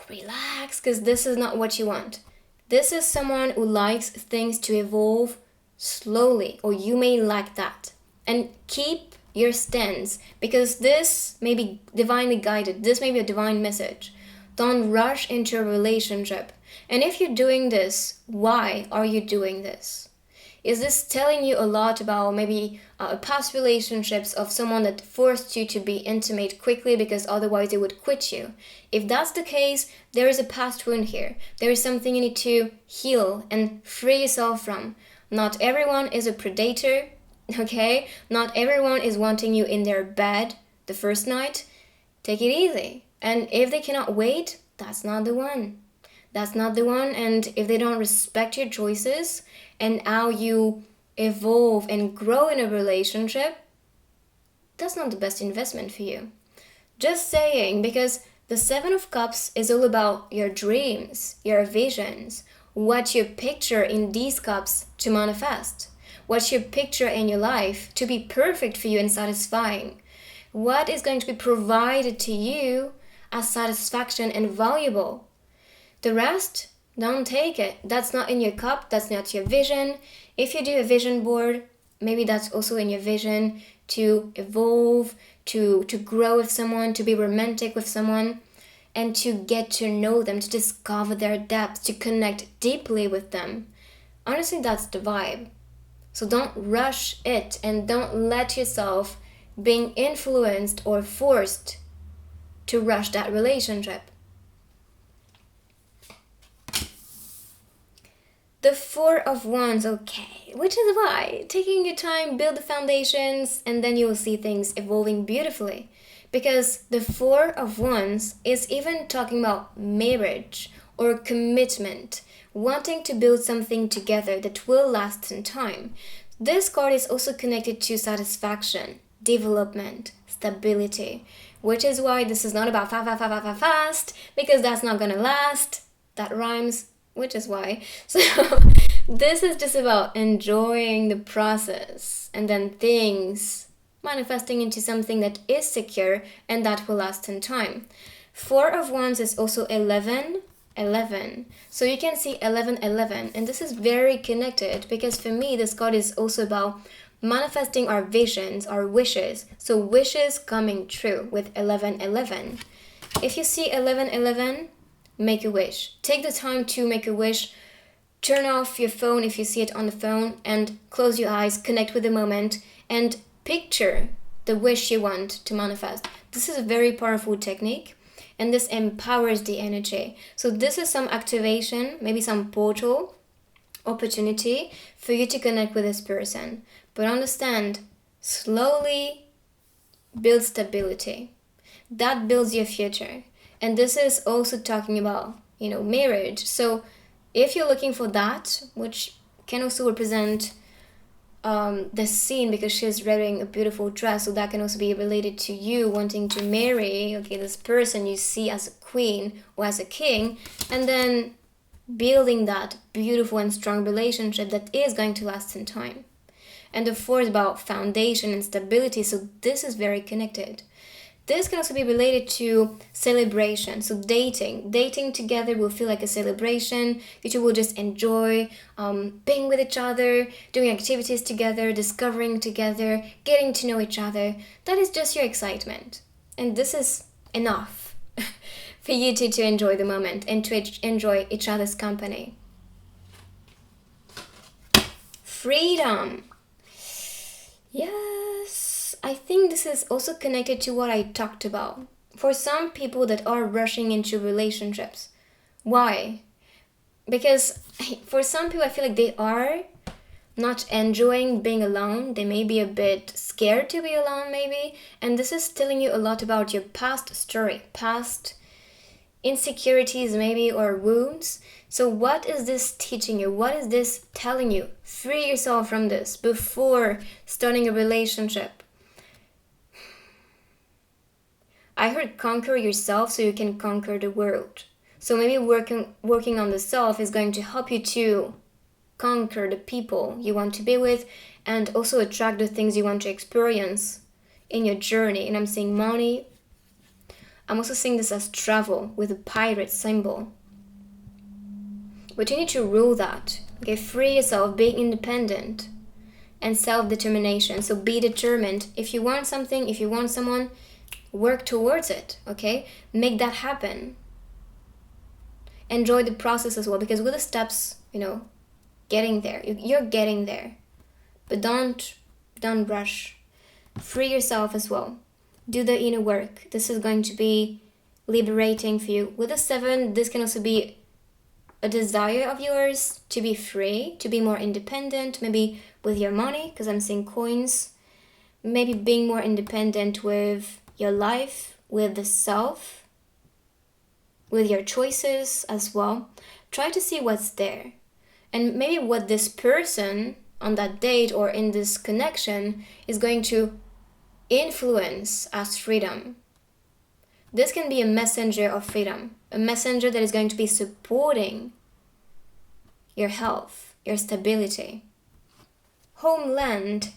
Speaker 1: relax, because this is not what you want. This is someone who likes things to evolve slowly, or you may like that. And keep your stance, because this may be divinely guided. This may be a divine message. Don't rush into a relationship. And if you're doing this, why are you doing this? Is this telling you a lot about maybe past relationships of someone that forced you to be intimate quickly because otherwise they would quit you? If that's the case, there is a past wound here. There is something you need to heal and free yourself from. Not everyone is a predator, okay? Not everyone is wanting you in their bed the first night. Take it easy. And if they cannot wait, that's not the one. That's not the one. And if they don't respect your choices and how you evolve and grow in a relationship, that's not the best investment for you. Just saying, because the 7 of Cups is all about your dreams, your visions, what you picture in these cups to manifest, what you picture in your life to be perfect for you and satisfying, what is going to be provided to you as satisfaction and valuable. The rest, don't take it. That's not in your cup. That's not your vision. If you do a vision board, maybe that's also in your vision to evolve, to grow with someone, to be romantic with someone, and to get to know them, to discover their depths, to connect deeply with them. Honestly, that's the vibe. So don't rush it, and don't let yourself being influenced or forced to rush that relationship. The 4 of Wands, okay, which is why taking your time, build the foundations, and then you will see things evolving beautifully. Because the 4 of Wands is even talking about marriage or commitment, wanting to build something together that will last in time. This card is also connected to satisfaction, development, stability, which is why this is not about fast, because that's not gonna last. That rhymes. Which is why. So this is just about enjoying the process and then things manifesting into something that is secure and that will last in time. 4 of Wands is also 11. So you can see 11, and this is very connected because for me this card is also about manifesting our visions, our wishes. So wishes coming true with 11. If you see 11, make a wish. Take the time to make a wish. Turn off your phone if you see it on the phone and close your eyes, connect with the moment, and picture the wish you want to manifest. This is a very powerful technique, and this empowers the energy. So this is some activation, maybe some portal opportunity for you to connect with this person. But understand, slowly build stability. That builds your future. And this is also talking about, marriage. So If you're looking for that, which can also represent the scene, because she's wearing a beautiful dress, so that can also be related to you wanting to marry, okay, this person you see as a queen or as a king, and then building that beautiful and strong relationship that is going to last in time. And the 4 is about foundation and stability, so this is very connected. This can also be related to celebration. So dating together will feel like a celebration. You two will just enjoy being with each other, doing activities together, discovering together, getting to know each other. That is just your excitement. And this is enough for you two to enjoy the moment and to enjoy each other's company. Freedom. Yes, I think this is also connected to what I talked about. For some people that are rushing into relationships. Why? Because for some people, I feel like they are not enjoying being alone. They may be a bit scared to be alone, maybe. And this is telling you a lot about your past story, past insecurities maybe, or wounds. So what is this teaching you? What is this telling you? Free yourself from this before starting a relationship. I heard conquer yourself so you can conquer the world. So maybe working on the self is going to help you to conquer the people you want to be with and also attract the things you want to experience in your journey. And I'm seeing money. I'm also seeing this as travel with a pirate symbol. But you need to rule that. Okay, free yourself, be independent and self-determination. So be determined. If you want something, if you want someone, work towards it, okay? Make that happen. Enjoy the process as well, because with the steps, getting there, you're getting there. But don't rush. Free yourself as well. Do the inner work. This is going to be liberating for you. With the 7, this can also be a desire of yours to be free, to be more independent, maybe with your money, because I'm seeing coins. Maybe being more independent with your life, with the self, with your choices as well. Try to see what's there. And maybe what this person on that date or in this connection is going to influence as freedom. This can be a messenger of freedom, a messenger that is going to be supporting your health, your stability. Homeland,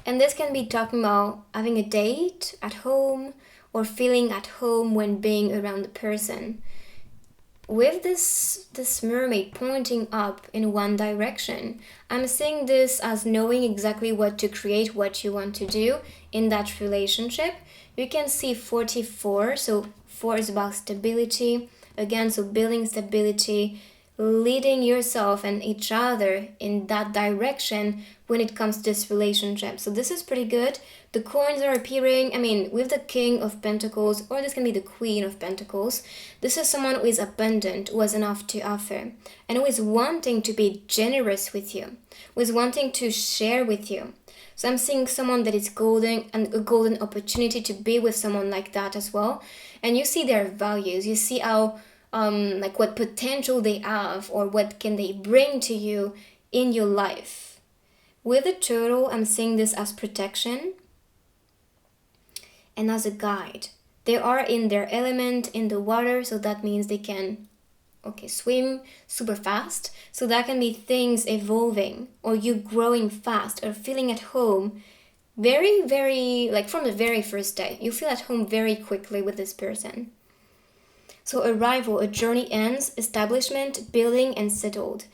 Speaker 1: and this can be talking about having a date at home or feeling at home when being around the person. With this mermaid pointing up in one direction, I'm seeing this as knowing exactly what to create, what you want to do in that relationship. You can see 44, so 4 is about stability. Again, so building stability, leading yourself and each other in that direction when it comes to this relationship. So this is pretty good. The coins are appearing, with the King of Pentacles, or this can be the Queen of Pentacles. This is someone who is abundant, who has enough to offer, and who is wanting to be generous with you, who is wanting to share with you. So I'm seeing someone that is golden, and a golden opportunity to be with someone like that as well. And you see their values, you see how what potential they have, or what can they bring to you in your life. With the turtle, I'm seeing this as protection and as a guide. They are in their element in the water, so that means they can swim super fast. So that can be things evolving, or you growing fast, or feeling at home very, very, from the very first day. You feel at home very quickly with this person. So arrival, a journey ends, establishment, building, and settled.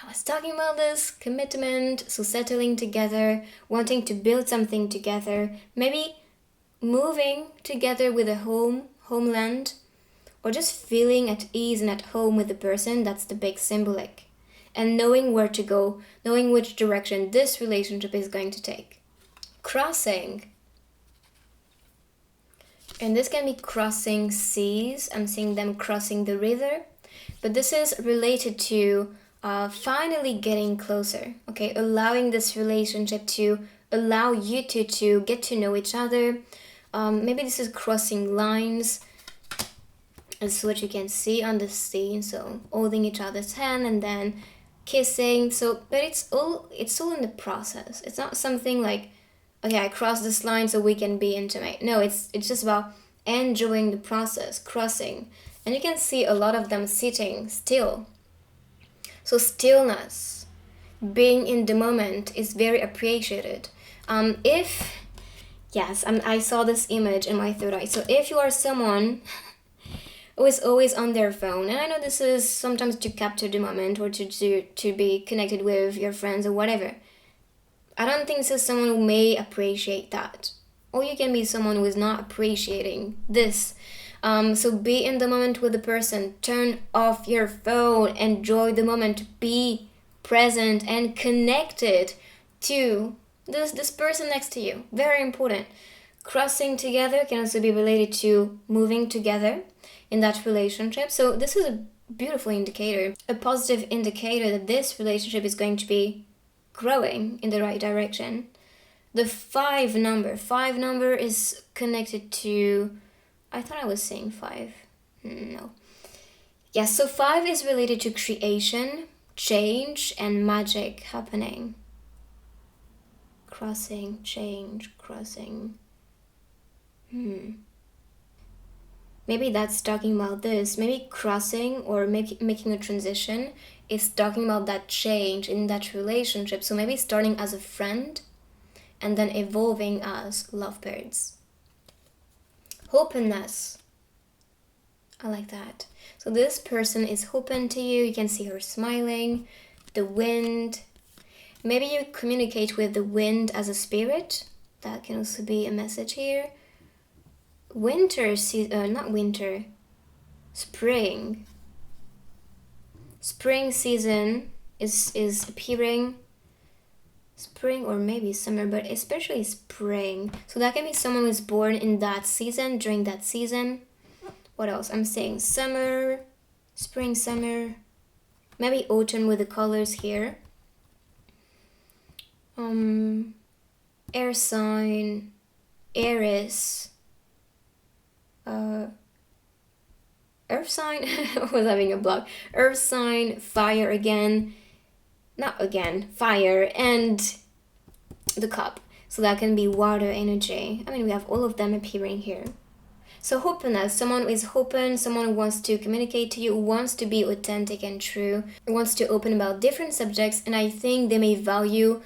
Speaker 1: I was talking about this, commitment, so settling together, wanting to build something together, maybe moving together with a homeland, or just feeling at ease and at home with the person. That's the big symbolic. And knowing where to go, knowing which direction this relationship is going to take. Crossing. And this can be crossing seas. I'm seeing them crossing the river. But this is related to finally getting closer. Okay, allowing this relationship to allow you to get to know each other. Maybe this is crossing lines. This is what you can see on the scene. So holding each other's hand and then kissing. So, but it's all in the process. It's not something like, okay, I crossed this line so we can be intimate. No, it's just about enjoying the process, crossing. And you can see a lot of them sitting still. So stillness, being in the moment is very appreciated. I saw this image in my third eye. So if you are someone who is always on their phone, and I know this is sometimes to capture the moment or to be connected with your friends or whatever, I don't think this is someone who may appreciate that. Or you can be someone who is not appreciating this. So be in the moment with the person. Turn off your phone. Enjoy the moment. Be present and connected to this person next to you. Very important. Crossing together can also be related to moving together in that relationship. So this is a beautiful indicator, a positive indicator that this relationship is going to be growing in the right direction. The 5 number is connected to, I thought I was saying 5. No. Yes, so 5 is related to creation, change, and magic happening. Crossing, change, crossing. Maybe that's talking about this. Maybe crossing or making a transition is talking about that change in that relationship. So maybe starting as a friend and then evolving as lovebirds. Openness. I like that. So this person is open to you. You can see her smiling. The wind. Maybe you communicate with the wind as a spirit. That can also be a message here. Spring. Spring season is appearing. Spring or maybe summer, but especially spring. So that can be someone who is born in that season, during that season. What else? I'm saying summer, spring, summer. Maybe autumn with the colors here. Air sign, Aries. Earth sign. I was having a block. Earth sign, fire again. Not again, fire, and the cup. So that can be water energy. I mean, we have all of them appearing here. So openness, someone who is open, someone who wants to communicate to you, who wants to be authentic and true, who wants to open about different subjects, and I think they may value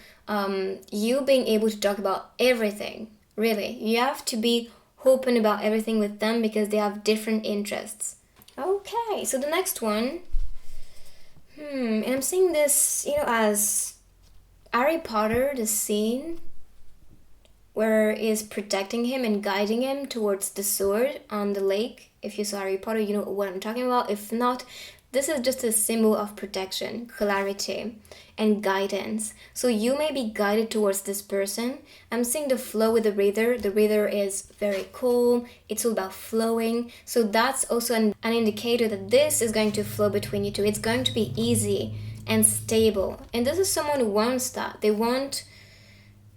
Speaker 1: you being able to talk about everything. Really, you have to be open about everything with them because they have different interests. Okay, so the next one, and I'm seeing this, as Harry Potter, the scene where is protecting him and guiding him towards the sword on the lake. If you saw Harry Potter, you know what I'm talking about. If not, this is just a symbol of protection, clarity, and guidance. So you may be guided towards this person. I'm seeing the flow with the reader. The reader is very calm. It's all about flowing. So that's also an indicator that this is going to flow between you two. It's going to be easy and stable. And this is someone who wants that. They want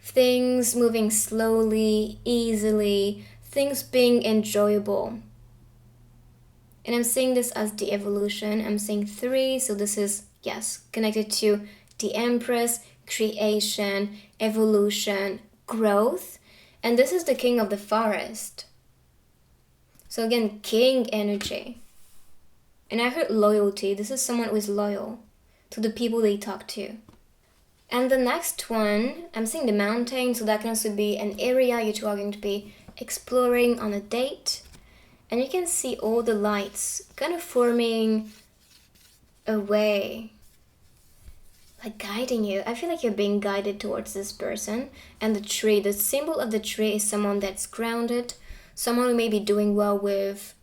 Speaker 1: things moving slowly, easily, things being enjoyable. And I'm seeing this as the evolution. I'm seeing 3, so this is, yes, connected to the Empress, creation, evolution, growth. And this is the king of the forest. So again, king energy. And I heard loyalty. This is someone who is loyal to the people they talk to. And the next one, I'm seeing the mountain, so that can also be an area you two are going to be exploring on a date. And you can see all the lights kind of forming a way, like guiding you. I feel like you're being guided towards this person. And the tree, the symbol of the tree is someone that's grounded, someone who may be doing well with,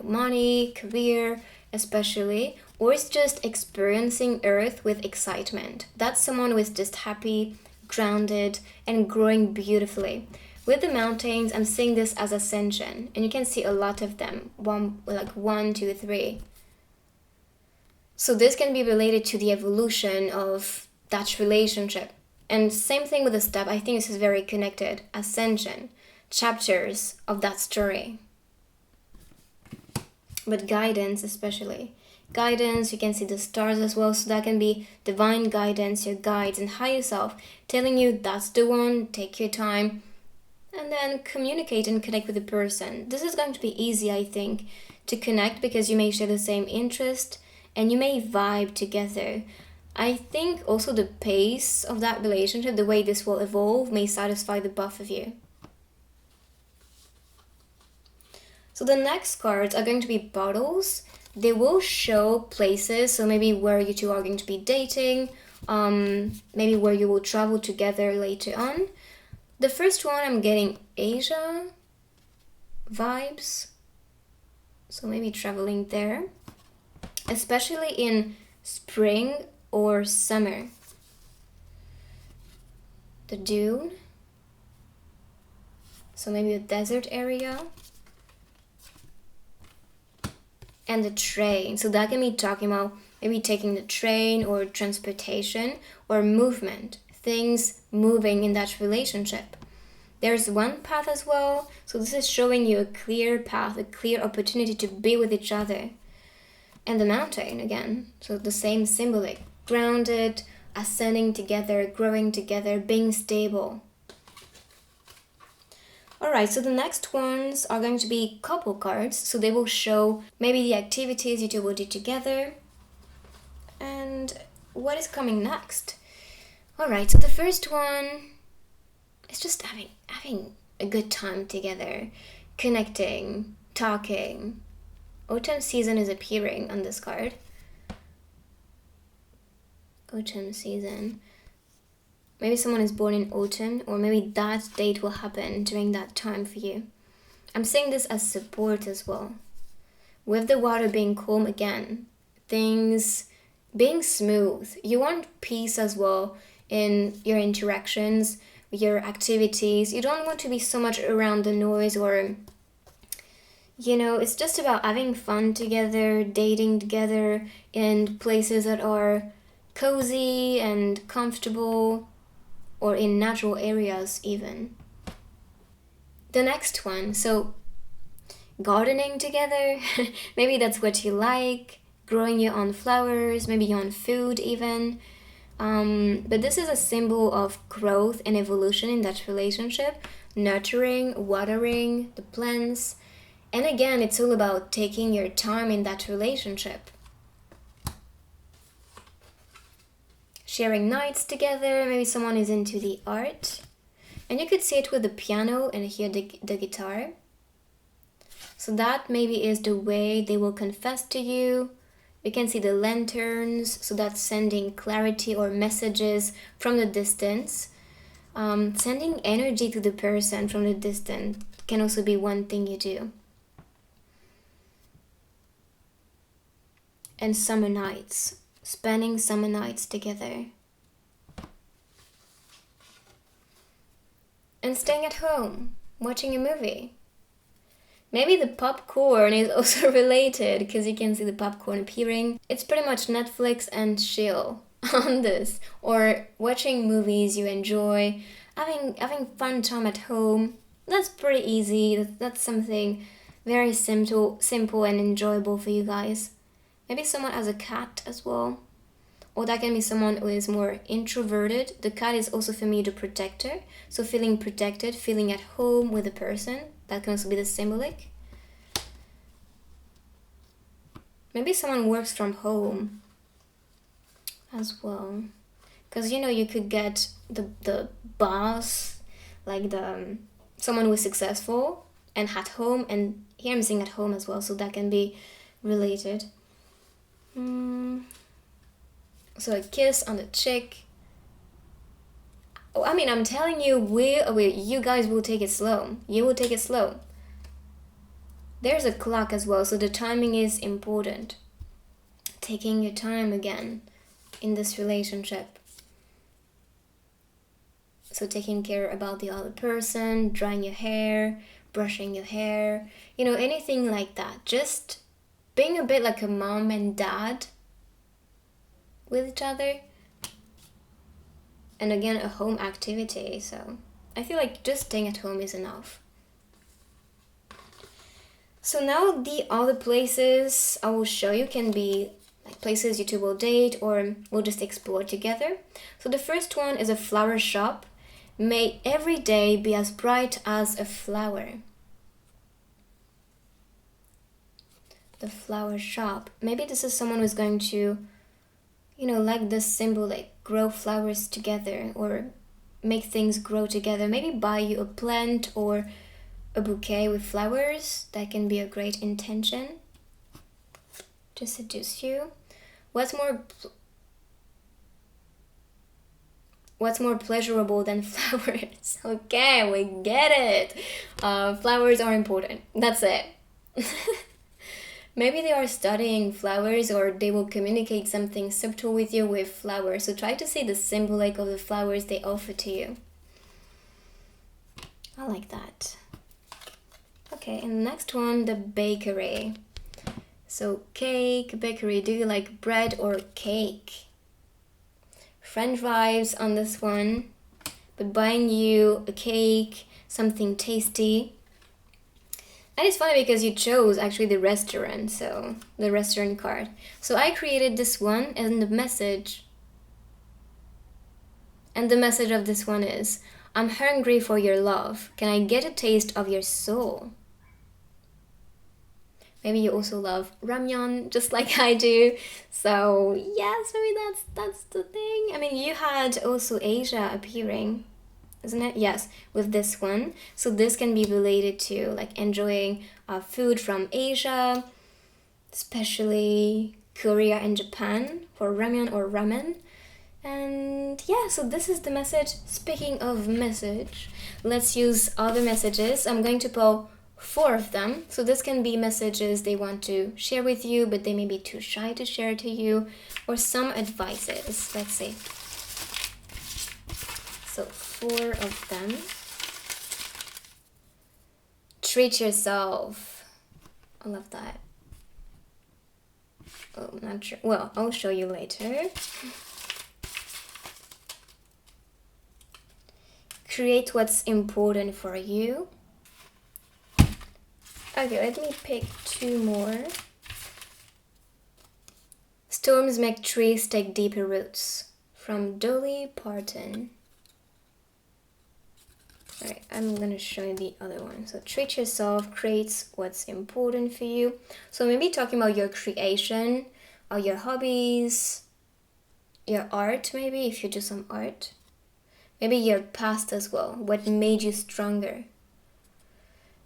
Speaker 1: money, career, especially, or is just experiencing earth with excitement. That's someone who is just happy, grounded, and growing beautifully. With the mountains, I'm seeing this as ascension, and you can see a lot of them, 1, 2, 3. So this can be related to the evolution of that relationship. And same thing with the step, I think this is very connected. Ascension, chapters of that story. but guidance especially. Guidance, you can see the stars as well, so that can be divine guidance, your guides and higher self telling you that's the one, take your time, and then communicate and connect with the person. This is going to be easy, I think, to connect because you may share the same interest and you may vibe together. I think also the pace of that relationship, the way this will evolve, may satisfy the both of you. So the next cards are going to be bottles. They will show places, so maybe where you two are going to be dating, maybe where you will travel together later on. The first one, I'm getting Asia vibes, so maybe traveling there, especially in spring or summer. The dune, so maybe a desert area. And the train, so that can be talking about maybe taking the train or transportation or movement, things moving in that relationship. There's one path as well, so this is showing you a clear path, a clear opportunity to be with each other. And the mountain again, so the same symbolic, grounded, ascending together, growing together, being stable. Alright, so the next ones are going to be couple cards, so they will show maybe the activities you two will do together and what is coming next. Alright, so the first one is just having a good time together, connecting, talking. Autumn season is appearing on this card. Autumn season. Maybe someone is born in autumn, or maybe that date will happen during that time for you. I'm saying this as support as well. With the water being calm again, things being smooth. You want peace as well in your interactions, your activities. You don't want to be so much around the noise or, it's just about having fun together, dating together in places that are cozy and comfortable, or in natural areas even. The next one, so gardening together, maybe that's what you like, growing your own flowers, maybe your own food even. But this is a symbol of growth and evolution in that relationship, nurturing, watering the plants. And again, it's all about taking your time in that relationship. Sharing nights together, maybe someone is into the art. And you could see it with the piano and hear the guitar. So that maybe is the way they will confess to you. You can see the lanterns, so that's sending clarity or messages from the distance. Sending energy to the person from the distance can also be one thing you do. And summer nights. Spending summer nights together. And staying at home, watching a movie. Maybe the popcorn is also related because you can see the popcorn appearing. It's pretty much Netflix and chill on this. Or watching movies you enjoy, having fun time at home. That's pretty easy. That's something very simple and enjoyable for you guys. Maybe someone has a cat as well. Or that can be someone who is more introverted. The cat is also for me the protector. So feeling protected, feeling at home with a person. That can also be the symbolic. Maybe someone works from home as well. Because you could get the boss, like someone who is successful and at home. And here I'm seeing at home as well. So that can be related. So a kiss on the cheek. Oh, I'm telling you, you guys will take it slow. You will take it slow. There's a clock as well, so the timing is important. Taking your time again in this relationship. So taking care about the other person, drying your hair, brushing your hair, anything like that. Just being a bit like a mom and dad with each other. And again, a home activity, so I feel like just staying at home is enough. So now the other places I will show you can be like places you two will date or we'll just explore together. So the first one is a flower shop. May every day be as bright as a flower. The flower shop. Maybe this is someone who's going to, you know, like this symbol, like grow flowers together or make things grow together. Maybe buy you a plant or a bouquet with flowers. That can be a great intention to seduce you. What's more pleasurable than flowers? Okay, we get it. Flowers are important. That's it. Maybe they are studying flowers or they will communicate something subtle with you with flowers. So try to see the symbolic of the flowers they offer to you. I like that. Okay, and the next one, the bakery. So cake, bakery, do you like bread or cake? French vibes on this one, but buying you a cake, something tasty. And it's funny because you chose actually the restaurant, so the restaurant card. So I created this one and the message. And the message of this one is, I'm hungry for your love. Can I get a taste of your soul? Maybe you also love ramyeon, just like I do. So yes, maybe that's the thing. I mean, you had also Asia appearing, isn't it? Yes, with this one. So this can be related to like enjoying food from Asia, especially Korea and Japan for ramyeon or ramen. And yeah, so this is the message. Speaking of message, let's use other messages. I'm going to pull 4 of them. So this can be messages they want to share with you, but they may be too shy to share to you, or some advices. Let's see. So 4 of them. Treat yourself. I love that. Oh, I'm not sure. Well, I'll show you later. Create what's important for you. Okay, let me pick 2 more. Storms make trees take deeper roots. From Dolly Parton. Alright, I'm gonna show you the other one. So treat yourself, creates what's important for you. So maybe talking about your creation, or your hobbies, your art maybe, if you do some art. Maybe your past as well, what made you stronger.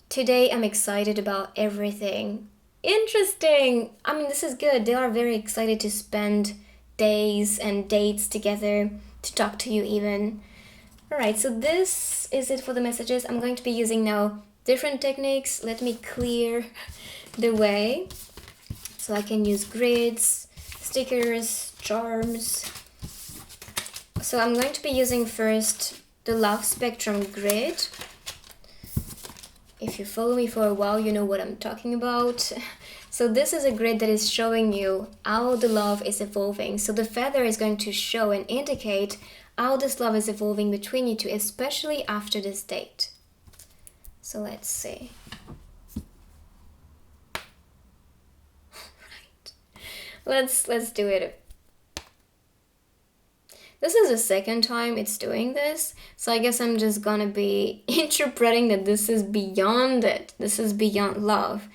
Speaker 1: Today I'm excited about everything. Interesting! I mean, this is good. They are very excited to spend days and dates together, to talk to you even. Alright, so this is it for the messages. I'm going to be using now different techniques. Let me clear the way. So I can use grids, stickers, charms. So I'm going to be using first the Love Spectrum grid. If you follow me for a while, you know what I'm talking about. So this is a grid that is showing you how the love is evolving. So the feather is going to show and indicate how this love is evolving between you two, especially after this date. So let's see. Right. Let's do it. This is the second time it's doing this, so I guess I'm just gonna be interpreting that this is beyond it. This is beyond love.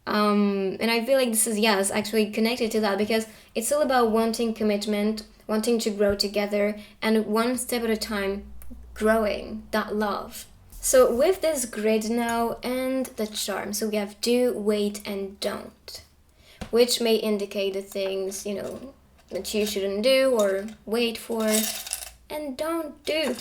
Speaker 1: And I feel like this is, yes, actually connected to that, because it's all about wanting commitment, wanting to grow together, and one step at a time growing that love. So with this grid now and the charm, so we have do, wait, and don't, which may indicate the things, you know, that you shouldn't do or wait for and don't do.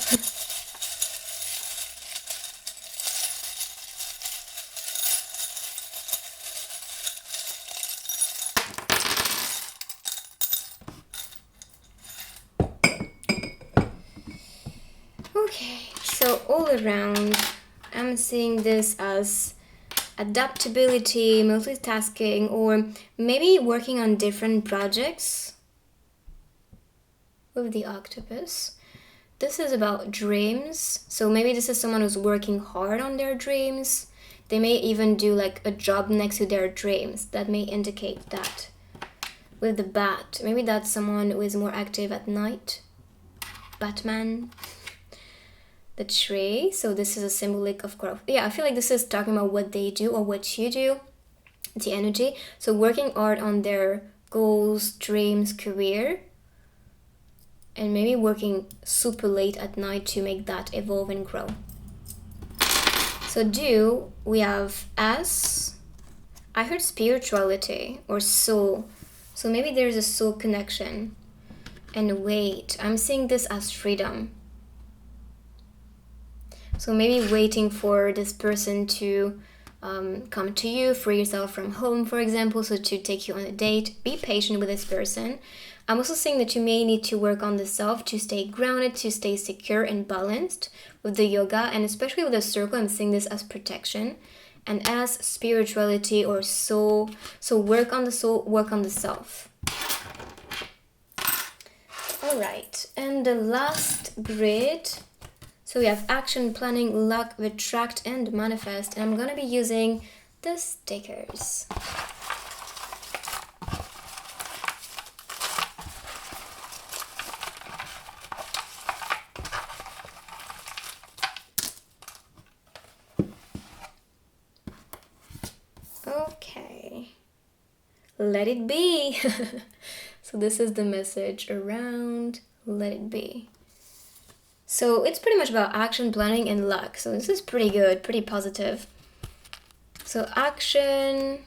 Speaker 1: Okay, so all around I'm seeing this as adaptability, multitasking, or maybe working on different projects. With the octopus, this is about dreams. So maybe this is someone who's working hard on their dreams. They may even do like a job next to their dreams. That may indicate that. With the bat, maybe that's someone who is more active at night. Batman. The tree, so this is a symbolic of growth. Yeah, I feel like this is talking about what they do or what you do. The energy. So working hard on their goals, dreams, career. And maybe working super late at night to make that evolve and grow. So do, we have S. I heard spirituality or soul. So maybe there's a soul connection. And wait, I'm seeing this as freedom. So maybe waiting for this person to come to you, free yourself from home, for example, so to take you on a date. Be patient with this person. I'm also saying that you may need to work on the self to stay grounded, to stay secure and balanced with the yoga, and especially with the circle, I'm seeing this as protection and as spirituality or soul. So work on the soul, work on the self. All right, and the last grid. So we have action, planning, luck, retract, and manifest. And I'm gonna be using the stickers. Okay, let it be. So this is the message around let it be. So it's pretty much about action, planning, and luck. So this is pretty good, pretty positive. So action,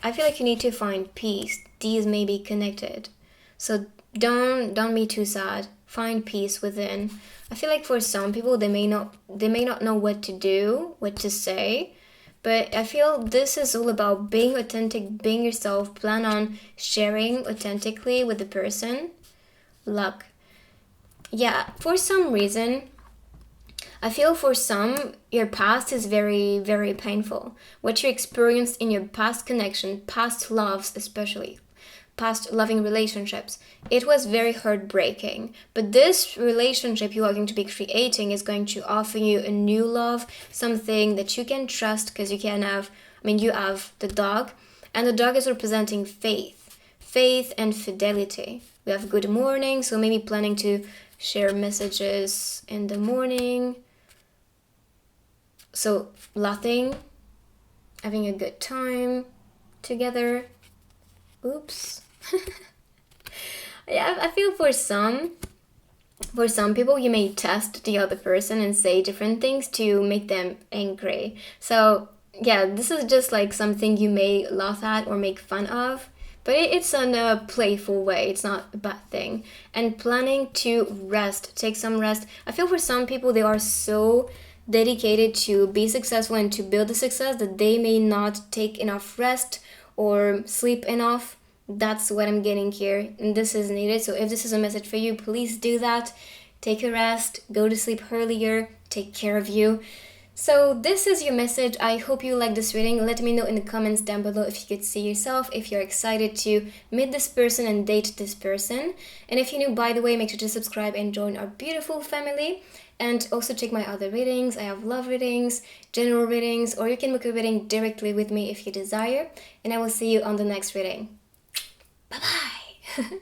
Speaker 1: I feel like you need to find peace. These may be connected. So don't be too sad. Find peace within. I feel like for some people they may not know what to do, what to say. But I feel this is all about being authentic, being yourself, plan on sharing authentically with the person. Luck. Yeah, for some reason, I feel for some, your past is very, very painful. What you experienced in your past connection, past loves especially, past loving relationships, it was very heartbreaking. But this relationship you are going to be creating is going to offer you a new love, something that you can trust, because you have the dog, and the dog is representing faith and fidelity. We have good morning, so maybe planning to share messages in the morning. So laughing, having a good time together. Oops. Yeah, I feel for some people you may test the other person and say different things to make them angry. So yeah, this is just like something you may laugh at or make fun of. But it's in a playful way. It's not a bad thing. And planning to rest. Take some rest. I feel for some people, they are so dedicated to be successful and to build a success that they may not take enough rest or sleep enough. That's what I'm getting here. And this is needed. So if this is a message for you, please do that. Take a rest. Go to sleep earlier. Take care of you. So this is your message. I hope you like this reading. Let me know in the comments down below if you could see yourself, if you're excited to meet this person and date this person. And if you're new, by the way, make sure to subscribe and join our beautiful family. And also check my other readings. I have love readings, general readings, or you can book a reading directly with me if you desire. And I will see you on the next reading. Bye-bye.